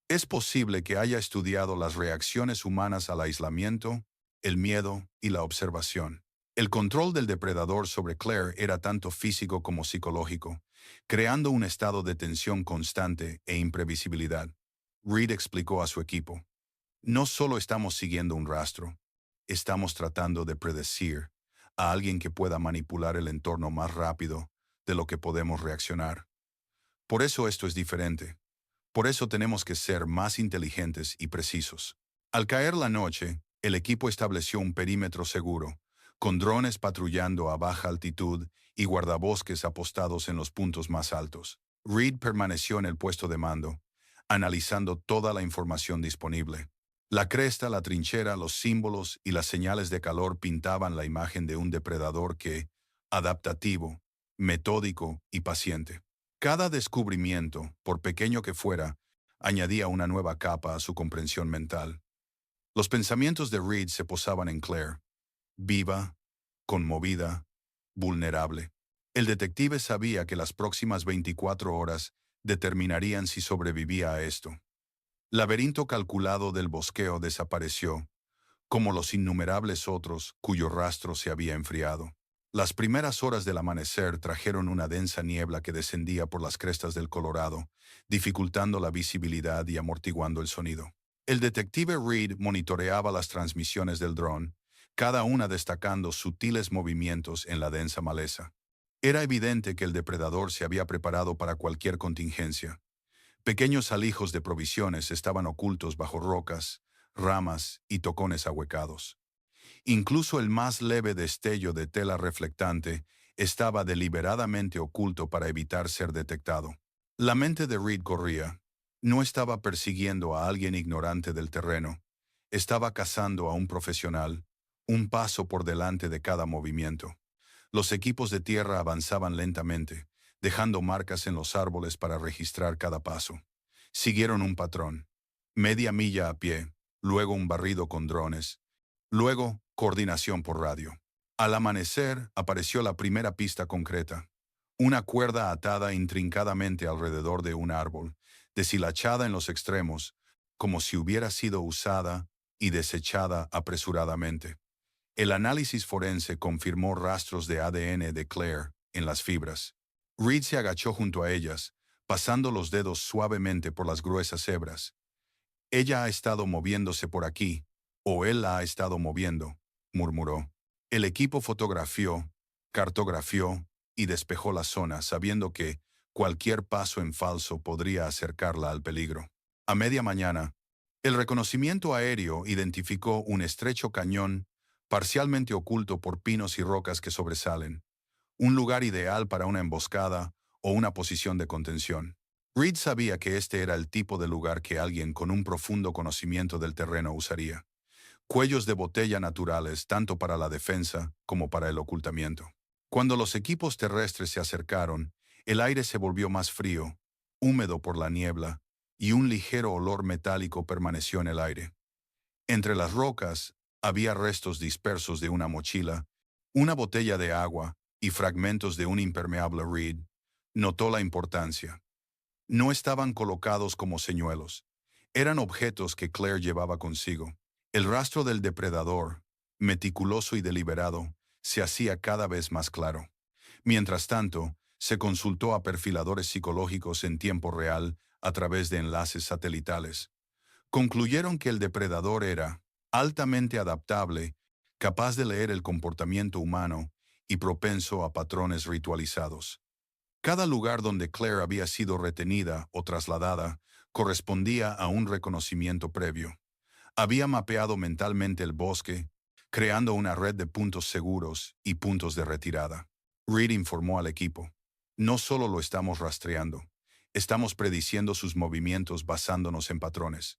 A: Es posible que haya estudiado las reacciones humanas al aislamiento, el miedo y la observación. El control del depredador sobre Claire era tanto físico como psicológico, creando un estado de tensión constante e imprevisibilidad. Reed explicó a su equipo: no solo estamos siguiendo un rastro, estamos tratando de predecir a alguien que pueda manipular el entorno más rápido de lo que podemos reaccionar. Por eso esto es diferente. Por eso tenemos que ser más inteligentes y precisos. Al caer la noche, el equipo estableció un perímetro seguro, con drones patrullando a baja altitud y guardabosques apostados en los puntos más altos. Reed permaneció en el puesto de mando, analizando toda la información disponible. La cresta, la trinchera, los símbolos y las señales de calor pintaban la imagen de un depredador adaptativo, metódico y paciente. Cada descubrimiento, por pequeño que fuera, añadía una nueva capa a su comprensión mental. Los pensamientos de Reed se posaban en Claire, viva, conmovida, vulnerable. El detective sabía que las próximas 24 horas determinarían si sobrevivía a esto. Laberinto calculado del bosqueo desapareció, como los innumerables otros cuyo rastro se había enfriado. Las primeras horas del amanecer trajeron una densa niebla que descendía por las crestas del Colorado, dificultando la visibilidad y amortiguando el sonido. El detective Reed monitoreaba las transmisiones del dron, cada una destacando sutiles movimientos en la densa maleza. Era evidente que el depredador se había preparado para cualquier contingencia. Pequeños alijos de provisiones estaban ocultos bajo rocas, ramas y tocones ahuecados. Incluso el más leve destello de tela reflectante estaba deliberadamente oculto para evitar ser detectado. La mente de Reed corría. No estaba persiguiendo a alguien ignorante del terreno. Estaba cazando a un profesional, un paso por delante de cada movimiento. Los equipos de tierra avanzaban lentamente, dejando marcas en los árboles para registrar cada paso. Siguieron un patrón: media milla a pie, luego un barrido con drones, luego coordinación por radio. Al amanecer apareció la primera pista concreta: una cuerda atada intrincadamente alrededor de un árbol, deshilachada en los extremos, como si hubiera sido usada y desechada apresuradamente. El análisis forense confirmó rastros de ADN de Claire en las fibras. Reed se agachó junto a ellas, pasando los dedos suavemente por las gruesas hebras. Ella ha estado moviéndose por aquí, o él la ha estado moviendo, murmuró. El equipo fotografió, cartografió y despejó la zona, sabiendo que cualquier paso en falso podría acercarla al peligro. A media mañana, el reconocimiento aéreo identificó un estrecho cañón parcialmente oculto por pinos y rocas que sobresalen, un lugar ideal para una emboscada o una posición de contención. Reed sabía que este era el tipo de lugar que alguien con un profundo conocimiento del terreno usaría. Cuellos de botella naturales tanto para la defensa como para el ocultamiento. Cuando los equipos terrestres se acercaron, el aire se volvió más frío, húmedo por la niebla, y un ligero olor metálico permaneció en el aire. Entre las rocas había restos dispersos de una mochila, una botella de agua y fragmentos de un impermeable. Reed notó la importancia. No estaban colocados como señuelos. Eran objetos que Claire llevaba consigo. El rastro del depredador, meticuloso y deliberado, se hacía cada vez más claro. Mientras tanto, se consultó a perfiladores psicológicos en tiempo real a través de enlaces satelitales. Concluyeron que el depredador era altamente adaptable, capaz de leer el comportamiento humano y propenso a patrones ritualizados. Cada lugar donde Claire había sido retenida o trasladada correspondía a un reconocimiento previo. Había mapeado mentalmente el bosque, creando una red de puntos seguros y puntos de retirada. Reed informó al equipo: no solo lo estamos rastreando, estamos prediciendo sus movimientos basándonos en patrones.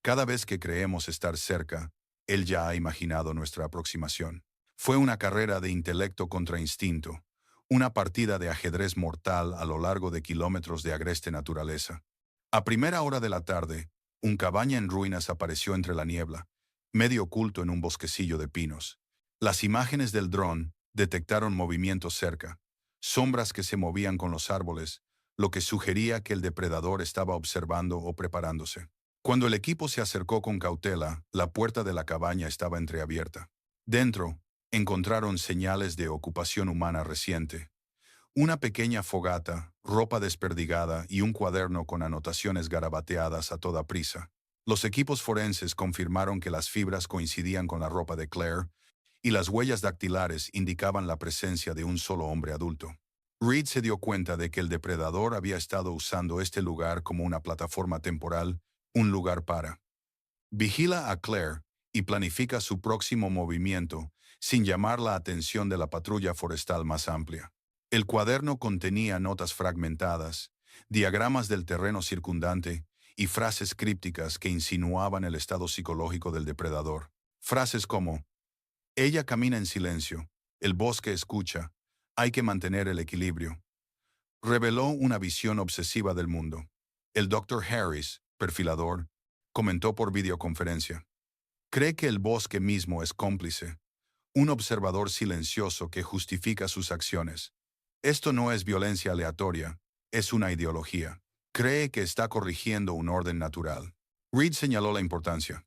A: Cada vez que creemos estar cerca, él ya ha imaginado nuestra aproximación. Fue una carrera de intelecto contra instinto, una partida de ajedrez mortal a lo largo de kilómetros de agreste naturaleza. A primera hora de la tarde, un cabaña en ruinas apareció entre la niebla, medio oculto en un bosquecillo de pinos. Las imágenes del dron detectaron movimientos cerca, sombras que se movían con los árboles, lo que sugería que el depredador estaba observando o preparándose. Cuando el equipo se acercó con cautela, la puerta de la cabaña estaba entreabierta. Dentro, encontraron señales de ocupación humana reciente. Una pequeña fogata, ropa desperdigada y un cuaderno con anotaciones garabateadas a toda prisa. Los equipos forenses confirmaron que las fibras coincidían con la ropa de Claire y las huellas dactilares indicaban la presencia de un solo hombre adulto. Reed se dio cuenta de que el depredador había estado usando este lugar como una plataforma temporal, un lugar para. Vigila a Claire y planifica su próximo movimiento sin llamar la atención de la patrulla forestal más amplia. El cuaderno contenía notas fragmentadas, diagramas del terreno circundante y frases crípticas que insinuaban el estado psicológico del depredador. Frases como: ella camina en silencio, el bosque escucha, hay que mantener el equilibrio. Reveló una visión obsesiva del mundo. El Dr. Harris, perfilador, comentó por videoconferencia: cree que el bosque mismo es cómplice, un observador silencioso que justifica sus acciones. Esto no es violencia aleatoria, es una ideología. Cree que está corrigiendo un orden natural. Reed señaló la importancia.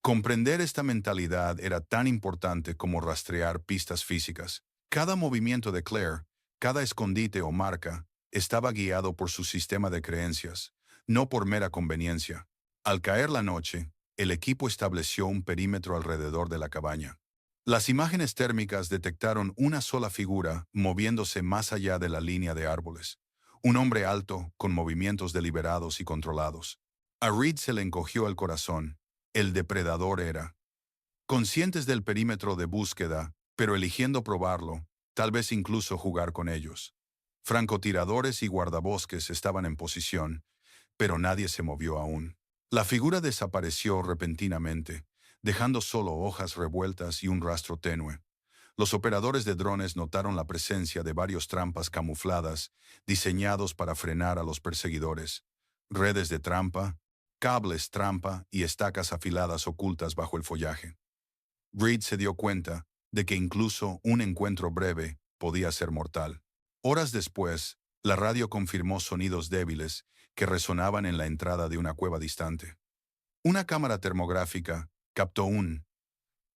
A: Comprender esta mentalidad era tan importante como rastrear pistas físicas. Cada movimiento de Claire, cada escondite o marca, estaba guiado por su sistema de creencias, no por mera conveniencia. Al caer la noche, el equipo estableció un perímetro alrededor de la cabaña. Las imágenes térmicas detectaron una sola figura moviéndose más allá de la línea de árboles. Un hombre alto, con movimientos deliberados y controlados. A Reed se le encogió el corazón. El depredador era. Conscientes del perímetro de búsqueda, pero eligiendo probarlo, tal vez incluso jugar con ellos. Francotiradores y guardabosques estaban en posición, pero nadie se movió aún. La figura desapareció repentinamente, dejando solo hojas revueltas y un rastro tenue. Los operadores de drones notaron la presencia de varios trampas camufladas, diseñados para frenar a los perseguidores. Redes de trampa, cables trampa y estacas afiladas ocultas bajo el follaje. Reed se dio cuenta de que incluso un encuentro breve podía ser mortal. Horas después, la radio confirmó sonidos débiles que resonaban en la entrada de una cueva distante. Una cámara termográfica captó una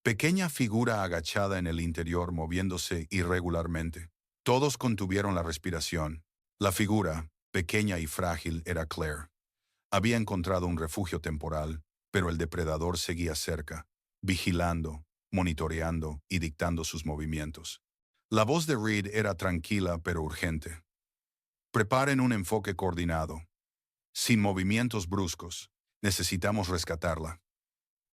A: pequeña figura agachada en el interior moviéndose irregularmente. Todos contuvieron la respiración. La figura, pequeña y frágil, era Claire. Había encontrado un refugio temporal, pero el depredador seguía cerca, vigilando, monitoreando y dictando sus movimientos. La voz de Reed era tranquila pero urgente. Preparen un enfoque coordinado. Sin movimientos bruscos, necesitamos rescatarla.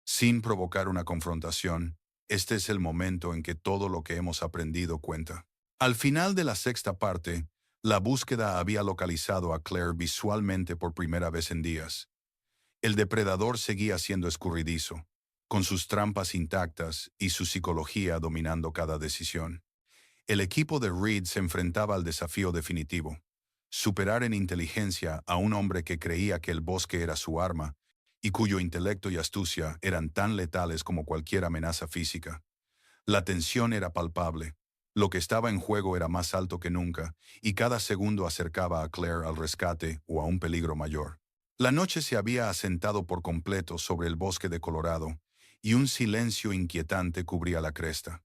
A: Sin provocar una confrontación, este es el momento en que todo lo que hemos aprendido cuenta. Al final de la sexta parte, la búsqueda había localizado a Claire visualmente por primera vez en días. El depredador seguía siendo escurridizo, con sus trampas intactas y su psicología dominando cada decisión. El equipo de Reed se enfrentaba al desafío definitivo: superar en inteligencia a un hombre que creía que el bosque era su arma y cuyo intelecto y astucia eran tan letales como cualquier amenaza física. La tensión era palpable. Lo que estaba en juego era más alto que nunca, y cada segundo acercaba a Claire al rescate o a un peligro mayor. La noche se había asentado por completo sobre el bosque de Colorado, y un silencio inquietante cubría la cresta.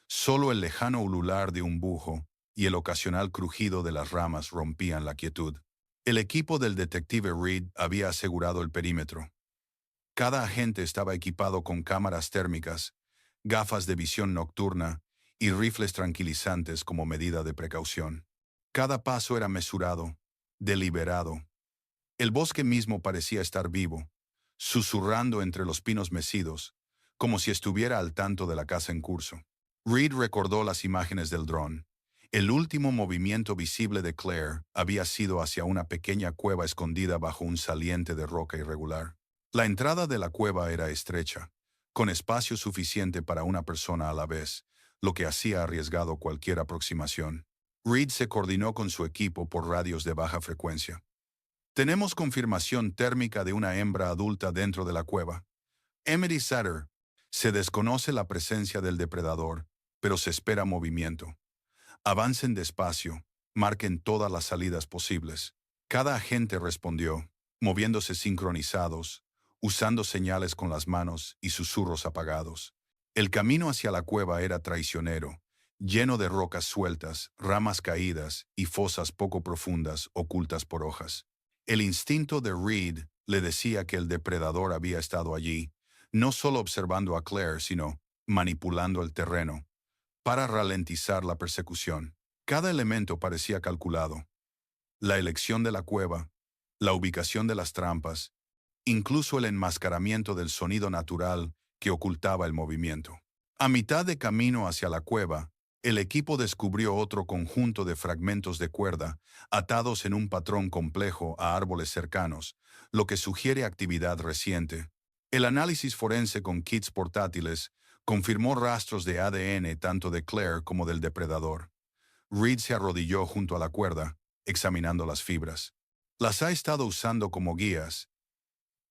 A: Solo el lejano ulular de un bujo y el ocasional crujido de las ramas rompían la quietud. El equipo del detective Reed había asegurado el perímetro. Cada agente estaba equipado con cámaras térmicas, gafas de visión nocturna y rifles tranquilizantes como medida de precaución. Cada paso era mesurado, deliberado. El bosque mismo parecía estar vivo, susurrando entre los pinos mecidos, como si estuviera al tanto de la caza en curso. Reed recordó las imágenes del dron. El último movimiento visible de Claire había sido hacia una pequeña cueva escondida bajo un saliente de roca irregular. La entrada de la cueva era estrecha, con espacio suficiente para una persona a la vez, lo que hacía arriesgado cualquier aproximación. Reed se coordinó con su equipo por radios de baja frecuencia. Tenemos confirmación térmica de una hembra adulta dentro de la cueva. Emily Sutter. Se desconoce la presencia del depredador, pero se espera movimiento. Avancen despacio, marquen todas las salidas posibles. Cada agente respondió, moviéndose sincronizados, usando señales con las manos y susurros apagados. El camino hacia la cueva era traicionero, lleno de rocas sueltas, ramas caídas y fosas poco profundas ocultas por hojas. El instinto de Reed le decía que el depredador había estado allí, no solo observando a Claire, sino manipulando el terreno, para ralentizar la persecución. Cada elemento parecía calculado. La elección de la cueva, la ubicación de las trampas, incluso el enmascaramiento del sonido natural que ocultaba el movimiento. A mitad de camino hacia la cueva, el equipo descubrió otro conjunto de fragmentos de cuerda atados en un patrón complejo a árboles cercanos, lo que sugiere actividad reciente. El análisis forense con kits portátiles confirmó rastros de ADN tanto de Claire como del depredador. Reed se arrodilló junto a la cuerda, examinando las fibras. Las ha estado usando como guías,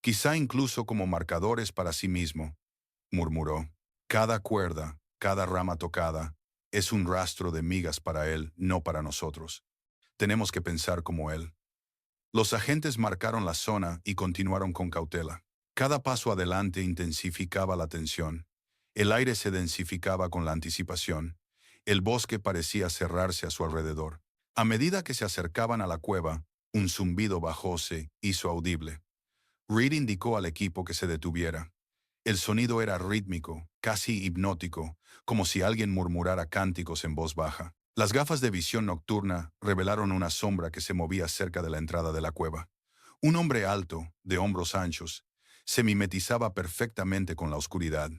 A: quizá incluso como marcadores para sí mismo, murmuró. Cada cuerda, cada rama tocada, es un rastro de migas para él, no para nosotros. Tenemos que pensar como él. Los agentes marcaron la zona y continuaron con cautela. Cada paso adelante intensificaba la tensión. El aire se densificaba con la anticipación. El bosque parecía cerrarse a su alrededor. A medida que se acercaban a la cueva, un zumbido bajo se hizo audible. Reed indicó al equipo que se detuviera. El sonido era rítmico, casi hipnótico, como si alguien murmurara cánticos en voz baja. Las gafas de visión nocturna revelaron una sombra que se movía cerca de la entrada de la cueva. Un hombre alto, de hombros anchos, se mimetizaba perfectamente con la oscuridad.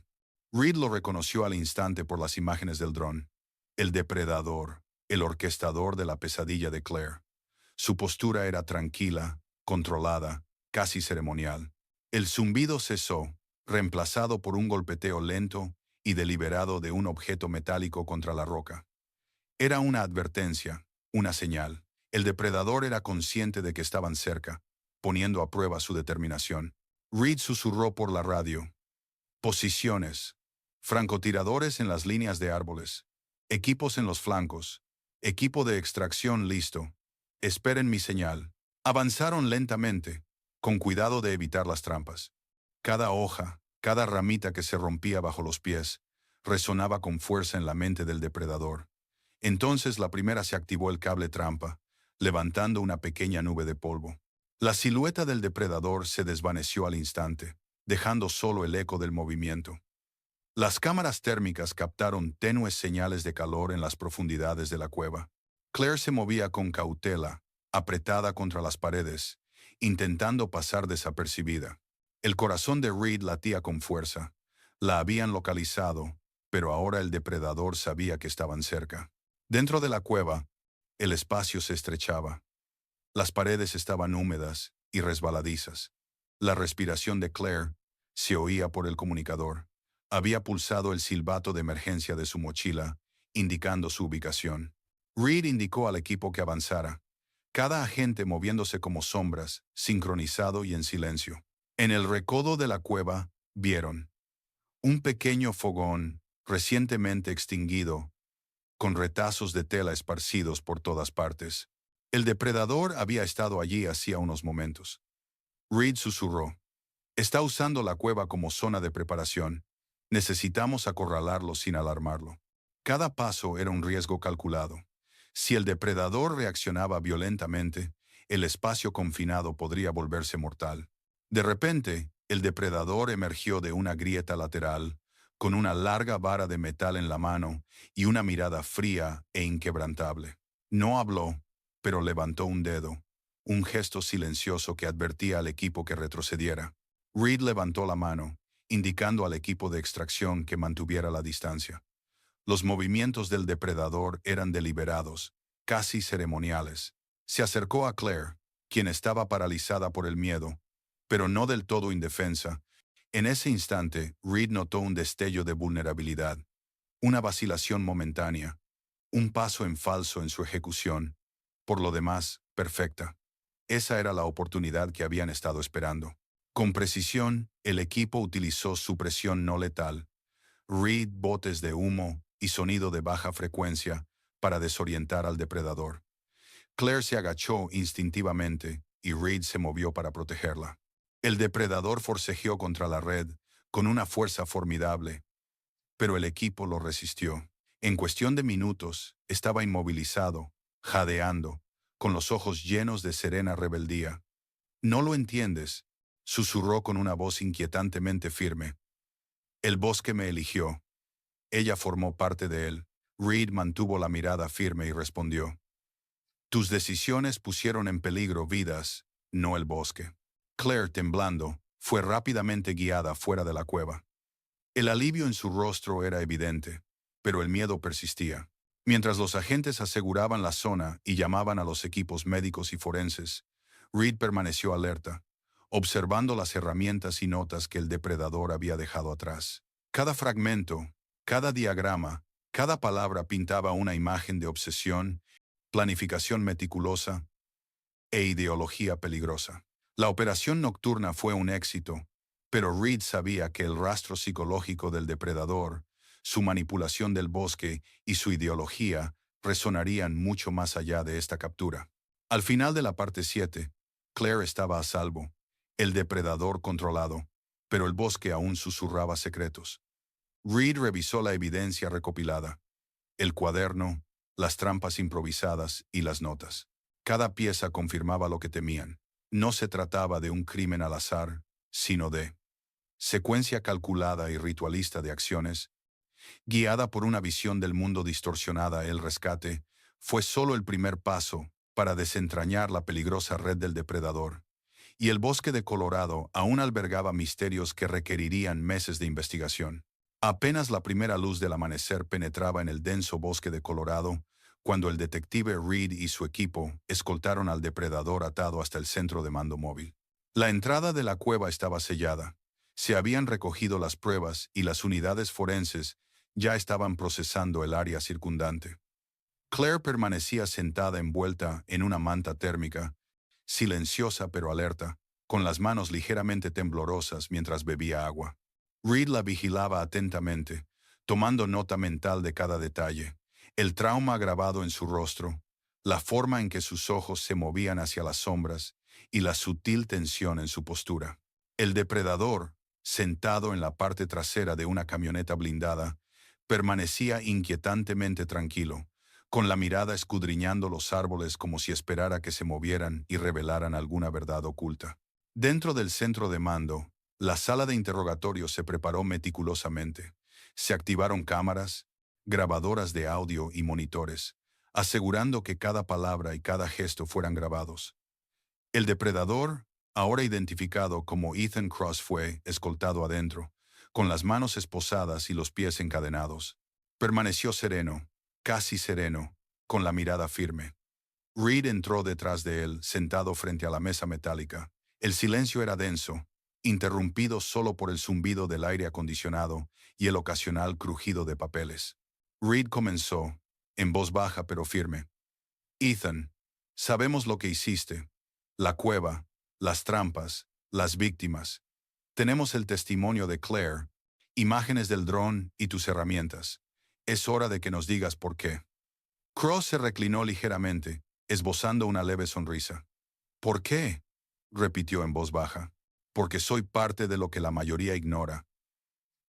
A: Reed lo reconoció al instante por las imágenes del dron. El depredador, el orquestador de la pesadilla de Claire. Su postura era tranquila, controlada, casi ceremonial. El zumbido cesó, reemplazado por un golpeteo lento y deliberado de un objeto metálico contra la roca. Era una advertencia, una señal. El depredador era consciente de que estaban cerca, poniendo a prueba su determinación. Reed susurró por la radio. Posiciones. Francotiradores en las líneas de árboles. Equipos en los flancos. Equipo de extracción listo. Esperen mi señal. Avanzaron lentamente, con cuidado de evitar las trampas. Cada hoja, cada ramita que se rompía bajo los pies, resonaba con fuerza en la mente del depredador. Entonces la primera se activó el cable trampa, levantando una pequeña nube de polvo. La silueta del depredador se desvaneció al instante, dejando solo el eco del movimiento. Las cámaras térmicas captaron tenues señales de calor en las profundidades de la cueva. Claire se movía con cautela, apretada contra las paredes, intentando pasar desapercibida. El corazón de Reed latía con fuerza. La habían localizado, pero ahora el depredador sabía que estaban cerca. Dentro de la cueva, el espacio se estrechaba. Las paredes estaban húmedas y resbaladizas. La respiración de Claire se oía por el comunicador. Había pulsado el silbato de emergencia de su mochila, indicando su ubicación. Reed indicó al equipo que avanzara, cada agente moviéndose como sombras, sincronizado y en silencio. En el recodo de la cueva, vieron un pequeño fogón, recientemente extinguido, con retazos de tela esparcidos por todas partes. El depredador había estado allí hacía unos momentos. Reed susurró. Está usando la cueva como zona de preparación. Necesitamos acorralarlo sin alarmarlo. Cada paso era un riesgo calculado. Si el depredador reaccionaba violentamente, el espacio confinado podría volverse mortal. De repente, el depredador emergió de una grieta lateral, con una larga vara de metal en la mano y una mirada fría e inquebrantable. No habló, pero levantó un dedo, un gesto silencioso que advertía al equipo que retrocediera. Reed levantó la mano, indicando al equipo de extracción que mantuviera la distancia. Los movimientos del depredador eran deliberados, casi ceremoniales. Se acercó a Claire, quien estaba paralizada por el miedo, pero no del todo indefensa. En ese instante, Reed notó un destello de vulnerabilidad, una vacilación momentánea, un paso en falso en su ejecución. Por lo demás, perfecta. Esa era la oportunidad que habían estado esperando. Con precisión, el equipo utilizó su presión no letal, Reed, botes de humo y sonido de baja frecuencia para desorientar al depredador. Claire se agachó instintivamente y Reed se movió para protegerla. El depredador forcejeó contra la red con una fuerza formidable, pero el equipo lo resistió. En cuestión de minutos, estaba inmovilizado, jadeando, con los ojos llenos de serena rebeldía. «No lo entiendes», susurró con una voz inquietantemente firme. «El bosque me eligió. Ella formó parte de él». Reed mantuvo la mirada firme y respondió. «Tus decisiones pusieron en peligro vidas, no el bosque». Claire, temblando, fue rápidamente guiada fuera de la cueva. El alivio en su rostro era evidente, pero el miedo persistía. Mientras los agentes aseguraban la zona y llamaban a los equipos médicos y forenses, Reed permaneció alerta, observando las herramientas y notas que el depredador había dejado atrás. Cada fragmento, cada diagrama, cada palabra pintaba una imagen de obsesión, planificación meticulosa e ideología peligrosa. La operación nocturna fue un éxito, pero Reed sabía que el rastro psicológico del depredador, su manipulación del bosque y su ideología resonarían mucho más allá de esta captura. Al final de la parte 7, Claire estaba a salvo, el depredador controlado, pero el bosque aún susurraba secretos. Reed revisó la evidencia recopilada, el cuaderno, las trampas improvisadas y las notas. Cada pieza confirmaba lo que temían. No se trataba de un crimen al azar, sino de secuencia calculada y ritualista de acciones, guiada por una visión del mundo distorsionada. El rescate fue solo el primer paso para desentrañar la peligrosa red del depredador, y el bosque de Colorado aún albergaba misterios que requerirían meses de investigación. Apenas la primera luz del amanecer penetraba en el denso bosque de Colorado, cuando el detective Reed y su equipo escoltaron al depredador atado hasta el centro de mando móvil. La entrada de la cueva estaba sellada. Se habían recogido las pruebas y las unidades forenses ya estaban procesando el área circundante. Claire permanecía sentada envuelta en una manta térmica, silenciosa pero alerta, con las manos ligeramente temblorosas mientras bebía agua. Reed la vigilaba atentamente, tomando nota mental de cada detalle, el trauma grabado en su rostro, la forma en que sus ojos se movían hacia las sombras y la sutil tensión en su postura. El depredador, sentado en la parte trasera de una camioneta blindada, permanecía inquietantemente tranquilo, con la mirada escudriñando los árboles como si esperara que se movieran y revelaran alguna verdad oculta. Dentro del centro de mando, la sala de interrogatorio se preparó meticulosamente. Se activaron cámaras, grabadoras de audio y monitores, asegurando que cada palabra y cada gesto fueran grabados. El depredador, ahora identificado como Ethan Cross, fue escoltado adentro, con las manos esposadas y los pies encadenados. Permaneció sereno, casi sereno, con la mirada firme. Reed entró detrás de él, sentado frente a la mesa metálica. El silencio era denso, interrumpido solo por el zumbido del aire acondicionado y el ocasional crujido de papeles. Reed comenzó, en voz baja pero firme. «Ethan, sabemos lo que hiciste. La cueva, las trampas, las víctimas. Tenemos el testimonio de Claire, imágenes del dron y tus herramientas. Es hora de que nos digas por qué». Cross se reclinó ligeramente, esbozando una leve sonrisa. «¿Por qué?», repitió en voz baja. «Porque soy parte de lo que la mayoría ignora.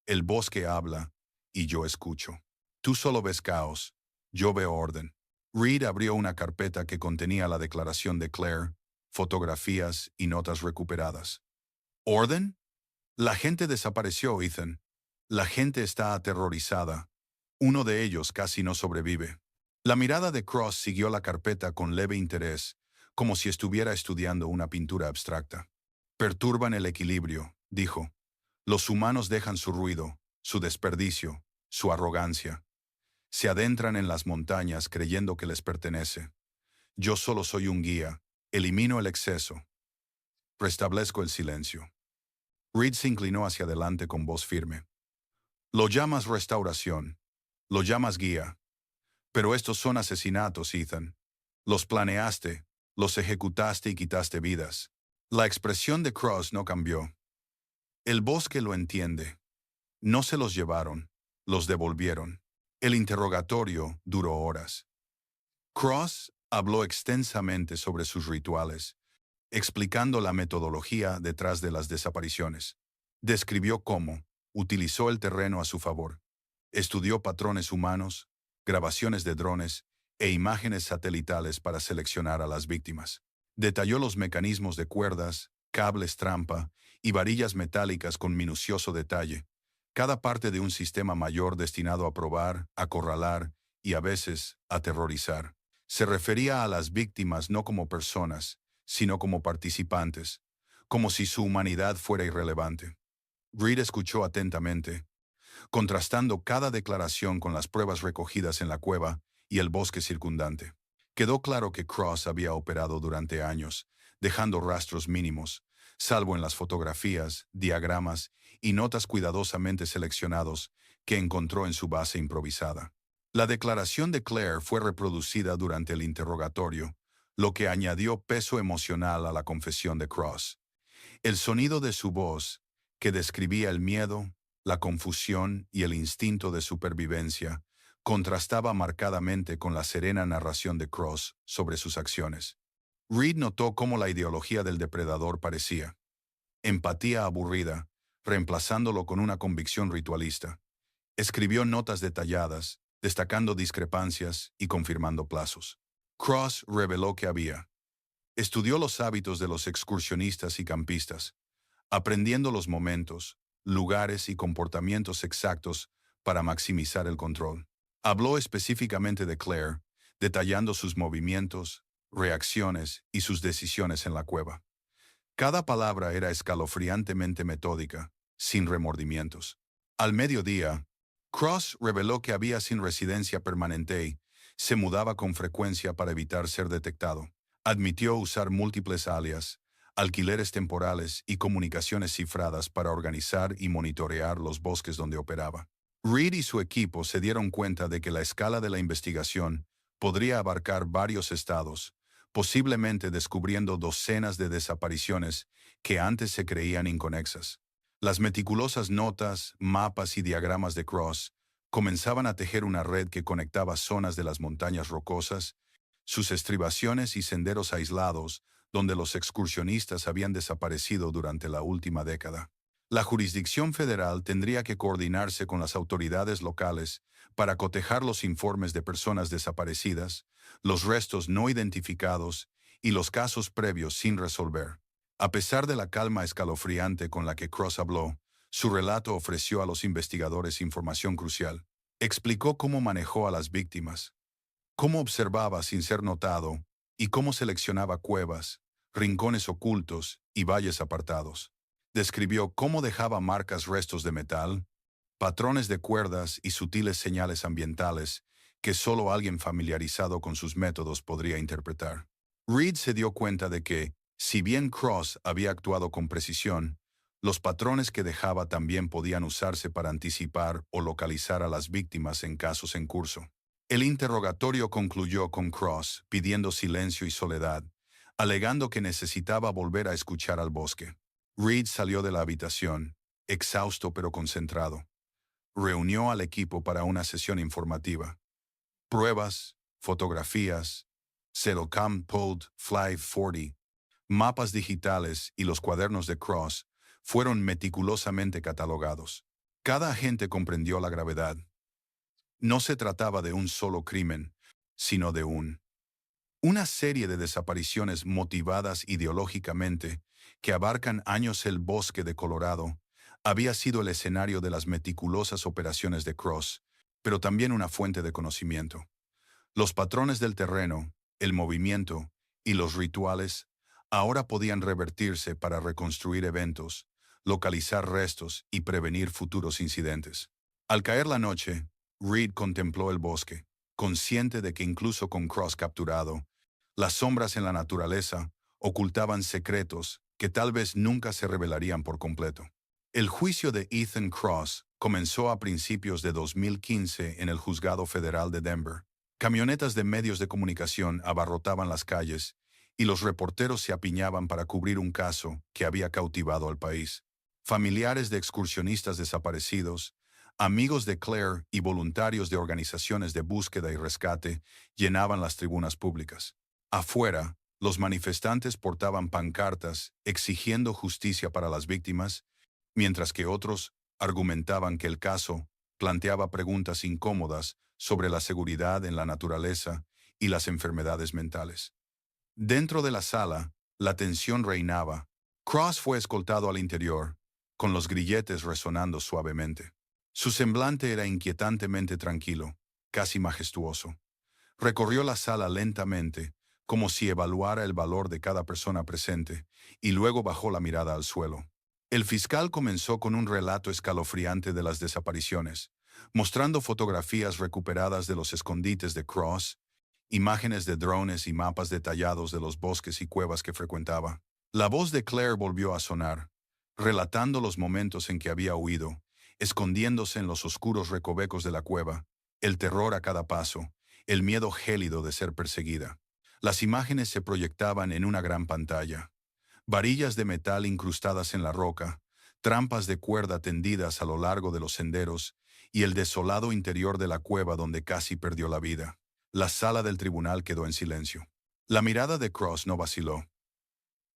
A: El bosque habla, y yo escucho. Tú solo ves caos, yo veo orden». Reed abrió una carpeta que contenía la declaración de Claire, fotografías y notas recuperadas. ¿Orden? La gente desapareció, Ethan. La gente está aterrorizada. Uno de ellos casi no sobrevive. La mirada de Cross siguió la carpeta con leve interés, como si estuviera estudiando una pintura abstracta. Perturban el equilibrio, dijo. Los humanos dejan su ruido, su desperdicio, su arrogancia. Se adentran en las montañas creyendo que les pertenece. Yo solo soy un guía. Elimino el exceso. Restablezco el silencio. Reed se inclinó hacia adelante con voz firme. Lo llamas restauración. Lo llamas guía. Pero estos son asesinatos, Ethan. Los planeaste, los ejecutaste y quitaste vidas. La expresión de Cross no cambió. El bosque lo entiende. No se los llevaron, los devolvieron. El interrogatorio duró horas. Cross habló extensamente sobre sus rituales, explicando la metodología detrás de las desapariciones. Describió cómo utilizó el terreno a su favor. Estudió patrones humanos, grabaciones de drones e imágenes satelitales para seleccionar a las víctimas. Detalló los mecanismos de cuerdas, cables trampa y varillas metálicas con minucioso detalle, cada parte de un sistema mayor destinado a probar, acorralar y a veces aterrorizar. Se refería a las víctimas no como personas, sino como participantes, como si su humanidad fuera irrelevante. Reed escuchó atentamente, contrastando cada declaración con las pruebas recogidas en la cueva y el bosque circundante. Quedó claro que Cross había operado durante años, dejando rastros mínimos, salvo en las fotografías, diagramas y notas cuidadosamente seleccionados que encontró en su base improvisada. La declaración de Claire fue reproducida durante el interrogatorio, lo que añadió peso emocional a la confesión de Cross. El sonido de su voz, que describía el miedo, la confusión y el instinto de supervivencia, contrastaba marcadamente con la serena narración de Cross sobre sus acciones. Reed notó cómo la ideología del depredador parecía empatía aburrida, reemplazándolo con una convicción ritualista. Escribió notas detalladas, destacando discrepancias y confirmando plazos. Cross reveló que estudió los hábitos de los excursionistas y campistas, aprendiendo los momentos, lugares y comportamientos exactos para maximizar el control. Habló específicamente de Claire, detallando sus movimientos, reacciones y sus decisiones en la cueva. Cada palabra era escalofriantemente metódica, sin remordimientos. Al mediodía, Cross reveló que había sin residencia permanente y se mudaba con frecuencia para evitar ser detectado. Admitió usar múltiples alias, alquileres temporales y comunicaciones cifradas para organizar y monitorear los bosques donde operaba. Reed y su equipo se dieron cuenta de que la escala de la investigación podría abarcar varios estados, posiblemente descubriendo docenas de desapariciones que antes se creían inconexas. Las meticulosas notas, mapas y diagramas de Cross comenzaban a tejer una red que conectaba zonas de las montañas rocosas, sus estribaciones y senderos aislados donde los excursionistas habían desaparecido durante la última década. La jurisdicción federal tendría que coordinarse con las autoridades locales para cotejar los informes de personas desaparecidas, los restos no identificados y los casos previos sin resolver. A pesar de la calma escalofriante con la que Cross habló, su relato ofreció a los investigadores información crucial. Explicó cómo manejó a las víctimas, cómo observaba sin ser notado y cómo seleccionaba cuevas, rincones ocultos y valles apartados. Describió cómo dejaba marcas restos de metal, patrones de cuerdas y sutiles señales ambientales que solo alguien familiarizado con sus métodos podría interpretar. Reed se dio cuenta de que, si bien Cross había actuado con precisión, los patrones que dejaba también podían usarse para anticipar o localizar a las víctimas en casos en curso. El interrogatorio concluyó con Cross pidiendo silencio y soledad, alegando que necesitaba volver a escuchar al bosque. Reed salió de la habitación, exhausto pero concentrado. Reunió al equipo para una sesión informativa. Pruebas, fotografías, Cedocam Pod Fly 40, mapas digitales y los cuadernos de Cross fueron meticulosamente catalogados. Cada agente comprendió la gravedad. No se trataba de un solo crimen, sino de un Una serie de desapariciones motivadas ideológicamente, que abarcan años. El bosque de Colorado había sido el escenario de las meticulosas operaciones de Cross, pero también una fuente de conocimiento. Los patrones del terreno, el movimiento y los rituales ahora podían revertirse para reconstruir eventos, localizar restos y prevenir futuros incidentes. Al caer la noche, Reed contempló el bosque, consciente de que incluso con Cross capturado, las sombras en la naturaleza ocultaban secretos que tal vez nunca se revelarían por completo. El juicio de Ethan Cross comenzó a principios de 2015 en el Juzgado Federal de Denver. Camionetas de medios de comunicación abarrotaban las calles y los reporteros se apiñaban para cubrir un caso que había cautivado al país. Familiares de excursionistas desaparecidos, amigos de Claire y voluntarios de organizaciones de búsqueda y rescate llenaban las tribunas públicas. Afuera, los manifestantes portaban pancartas exigiendo justicia para las víctimas, mientras que otros argumentaban que el caso planteaba preguntas incómodas sobre la seguridad en la naturaleza y las enfermedades mentales. Dentro de la sala, la tensión reinaba. Cross fue escoltado al interior, con los grilletes resonando suavemente. Su semblante era inquietantemente tranquilo, casi majestuoso. Recorrió la sala lentamente, como si evaluara el valor de cada persona presente, y luego bajó la mirada al suelo. El fiscal comenzó con un relato escalofriante de las desapariciones, mostrando fotografías recuperadas de los escondites de Cross, imágenes de drones y mapas detallados de los bosques y cuevas que frecuentaba. La voz de Claire volvió a sonar, relatando los momentos en que había huido, escondiéndose en los oscuros recovecos de la cueva, el terror a cada paso, el miedo gélido de ser perseguida. Las imágenes se proyectaban en una gran pantalla. Varillas de metal incrustadas en la roca, trampas de cuerda tendidas a lo largo de los senderos y el desolado interior de la cueva donde casi perdió la vida. La sala del tribunal quedó en silencio. La mirada de Cross no vaciló.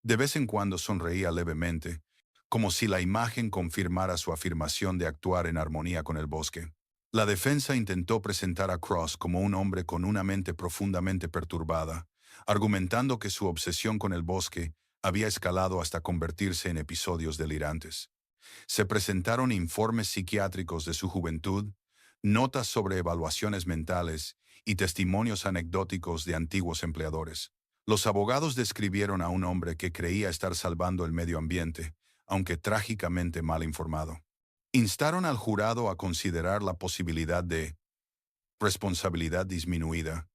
A: De vez en cuando sonreía levemente, como si la imagen confirmara su afirmación de actuar en armonía con el bosque. La defensa intentó presentar a Cross como un hombre con una mente profundamente perturbada, argumentando que su obsesión con el bosque había escalado hasta convertirse en episodios delirantes. Se presentaron informes psiquiátricos de su juventud, notas sobre evaluaciones mentales y testimonios anecdóticos de antiguos empleadores. Los abogados describieron a un hombre que creía estar salvando el medio ambiente, aunque trágicamente mal informado. Instaron al jurado a considerar la posibilidad de responsabilidad disminuida,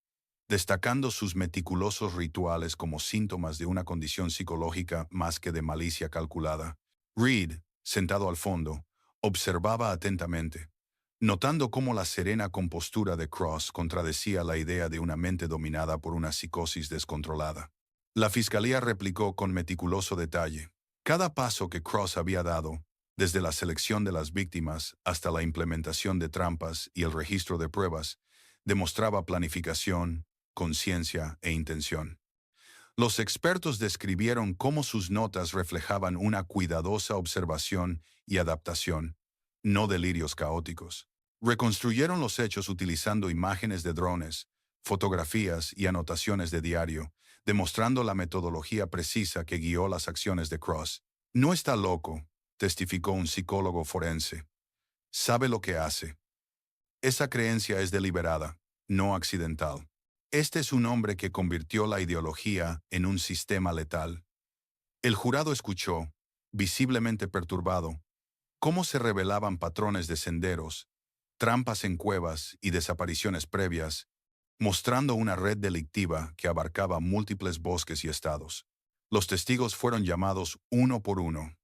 A: destacando sus meticulosos rituales como síntomas de una condición psicológica más que de malicia calculada. Reed, sentado al fondo, observaba atentamente, notando cómo la serena compostura de Cross contradecía la idea de una mente dominada por una psicosis descontrolada. La fiscalía replicó con meticuloso detalle cada paso que Cross había dado, desde la selección de las víctimas hasta la implementación de trampas y el registro de pruebas, demostraba planificación, conciencia e intención. Los expertos describieron cómo sus notas reflejaban una cuidadosa observación y adaptación, no delirios caóticos. Reconstruyeron los hechos utilizando imágenes de drones, fotografías y anotaciones de diario, demostrando la metodología precisa que guió las acciones de Cross. No está loco, testificó un psicólogo forense. Sabe lo que hace. Esa creencia es deliberada, no accidental. Este es un hombre que convirtió la ideología en un sistema letal. El jurado escuchó, visiblemente perturbado, cómo se revelaban patrones de senderos, trampas en cuevas y desapariciones previas, mostrando una red delictiva que abarcaba múltiples bosques y estados. Los testigos fueron llamados uno por uno.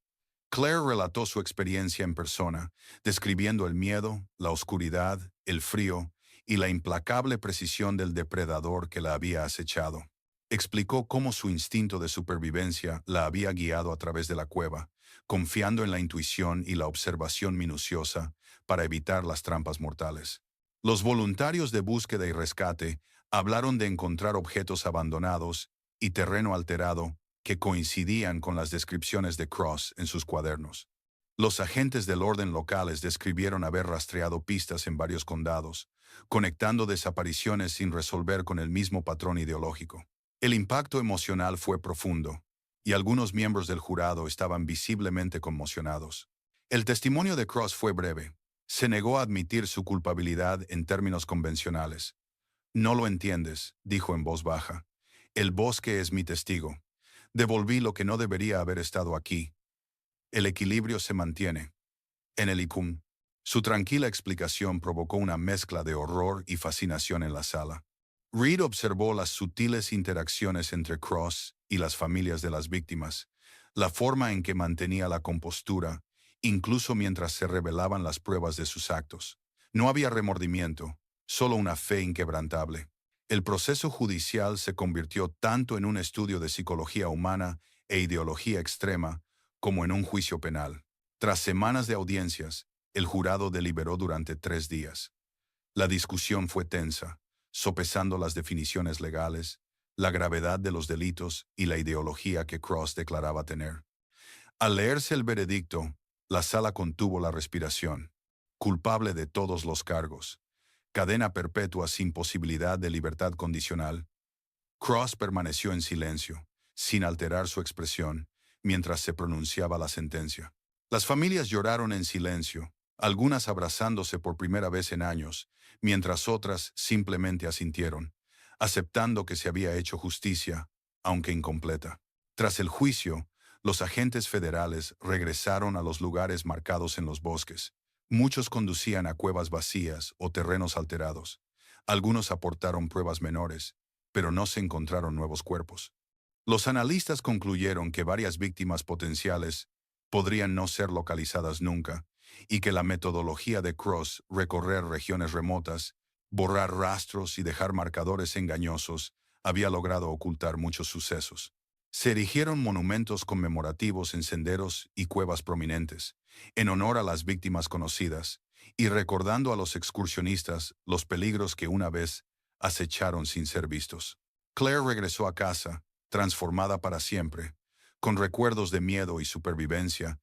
A: Claire relató su experiencia en persona, describiendo el miedo, la oscuridad, el frío y la implacable precisión del depredador que la había acechado. Explicó cómo su instinto de supervivencia la había guiado a través de la cueva, confiando en la intuición y la observación minuciosa para evitar las trampas mortales. Los voluntarios de búsqueda y rescate hablaron de encontrar objetos abandonados y terreno alterado que coincidían con las descripciones de Cross en sus cuadernos. Los agentes del orden locales describieron haber rastreado pistas en varios condados, conectando desapariciones sin resolver con el mismo patrón ideológico. El impacto emocional fue profundo, y algunos miembros del jurado estaban visiblemente conmocionados. El testimonio de Cross fue breve. Se negó a admitir su culpabilidad en términos convencionales. No lo entiendes, dijo en voz baja. El bosque es mi testigo. Devolví lo que no debería haber estado aquí. El equilibrio se mantiene. En el ICUM, su tranquila explicación provocó una mezcla de horror y fascinación en la sala. Reed observó las sutiles interacciones entre Cross y las familias de las víctimas, la forma en que mantenía la compostura, incluso mientras se revelaban las pruebas de sus actos. No había remordimiento, solo una fe inquebrantable. El proceso judicial se convirtió tanto en un estudio de psicología humana e ideología extrema como en un juicio penal. Tras semanas de audiencias, el jurado deliberó durante 3 días. La discusión fue tensa, sopesando las definiciones legales, la gravedad de los delitos y la ideología que Cross declaraba tener. Al leerse el veredicto, la sala contuvo la respiración. Culpable de todos los cargos. Cadena perpetua sin posibilidad de libertad condicional. Cross permaneció en silencio, sin alterar su expresión, mientras se pronunciaba la sentencia. Las familias lloraron en silencio, algunas abrazándose por primera vez en años, mientras otras simplemente asintieron, aceptando que se había hecho justicia, aunque incompleta. Tras el juicio, los agentes federales regresaron a los lugares marcados en los bosques. Muchos conducían a cuevas vacías o terrenos alterados. Algunos aportaron pruebas menores, pero no se encontraron nuevos cuerpos. Los analistas concluyeron que varias víctimas potenciales podrían no ser localizadas nunca, y que la metodología de Cross, recorrer regiones remotas, borrar rastros y dejar marcadores engañosos, había logrado ocultar muchos sucesos. Se erigieron monumentos conmemorativos en senderos y cuevas prominentes, en honor a las víctimas conocidas, y recordando a los excursionistas los peligros que una vez acecharon sin ser vistos. Claire regresó a casa, transformada para siempre, con recuerdos de miedo y supervivencia,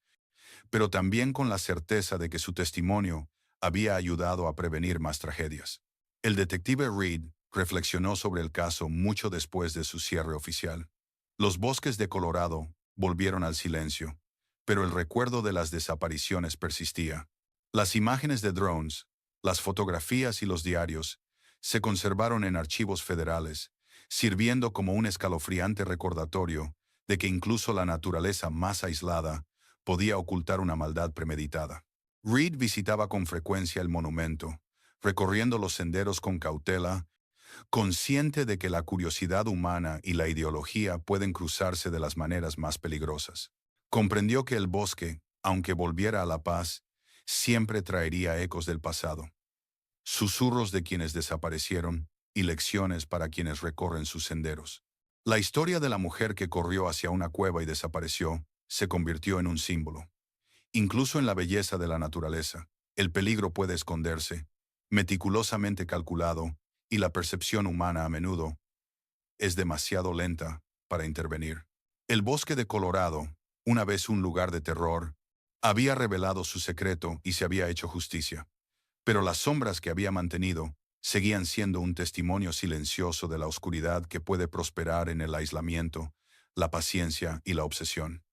A: pero también con la certeza de que su testimonio había ayudado a prevenir más tragedias. El detective Reed reflexionó sobre el caso mucho después de su cierre oficial. Los bosques de Colorado volvieron al silencio, pero el recuerdo de las desapariciones persistía. Las imágenes de drones, las fotografías y los diarios se conservaron en archivos federales, sirviendo como un escalofriante recordatorio de que incluso la naturaleza más aislada podía ocultar una maldad premeditada. Reed visitaba con frecuencia el monumento, recorriendo los senderos con cautela, consciente de que la curiosidad humana y la ideología pueden cruzarse de las maneras más peligrosas. Comprendió que el bosque, aunque volviera a la paz, siempre traería ecos del pasado, susurros de quienes desaparecieron y lecciones para quienes recorren sus senderos. La historia de la mujer que corrió hacia una cueva y desapareció se convirtió en un símbolo. Incluso en la belleza de la naturaleza, el peligro puede esconderse, meticulosamente calculado, y la percepción humana a menudo es demasiado lenta para intervenir. El bosque de Colorado, una vez un lugar de terror, había revelado su secreto y se había hecho justicia. Pero las sombras que había mantenido seguían siendo un testimonio silencioso de la oscuridad que puede prosperar en el aislamiento, la paciencia y la obsesión.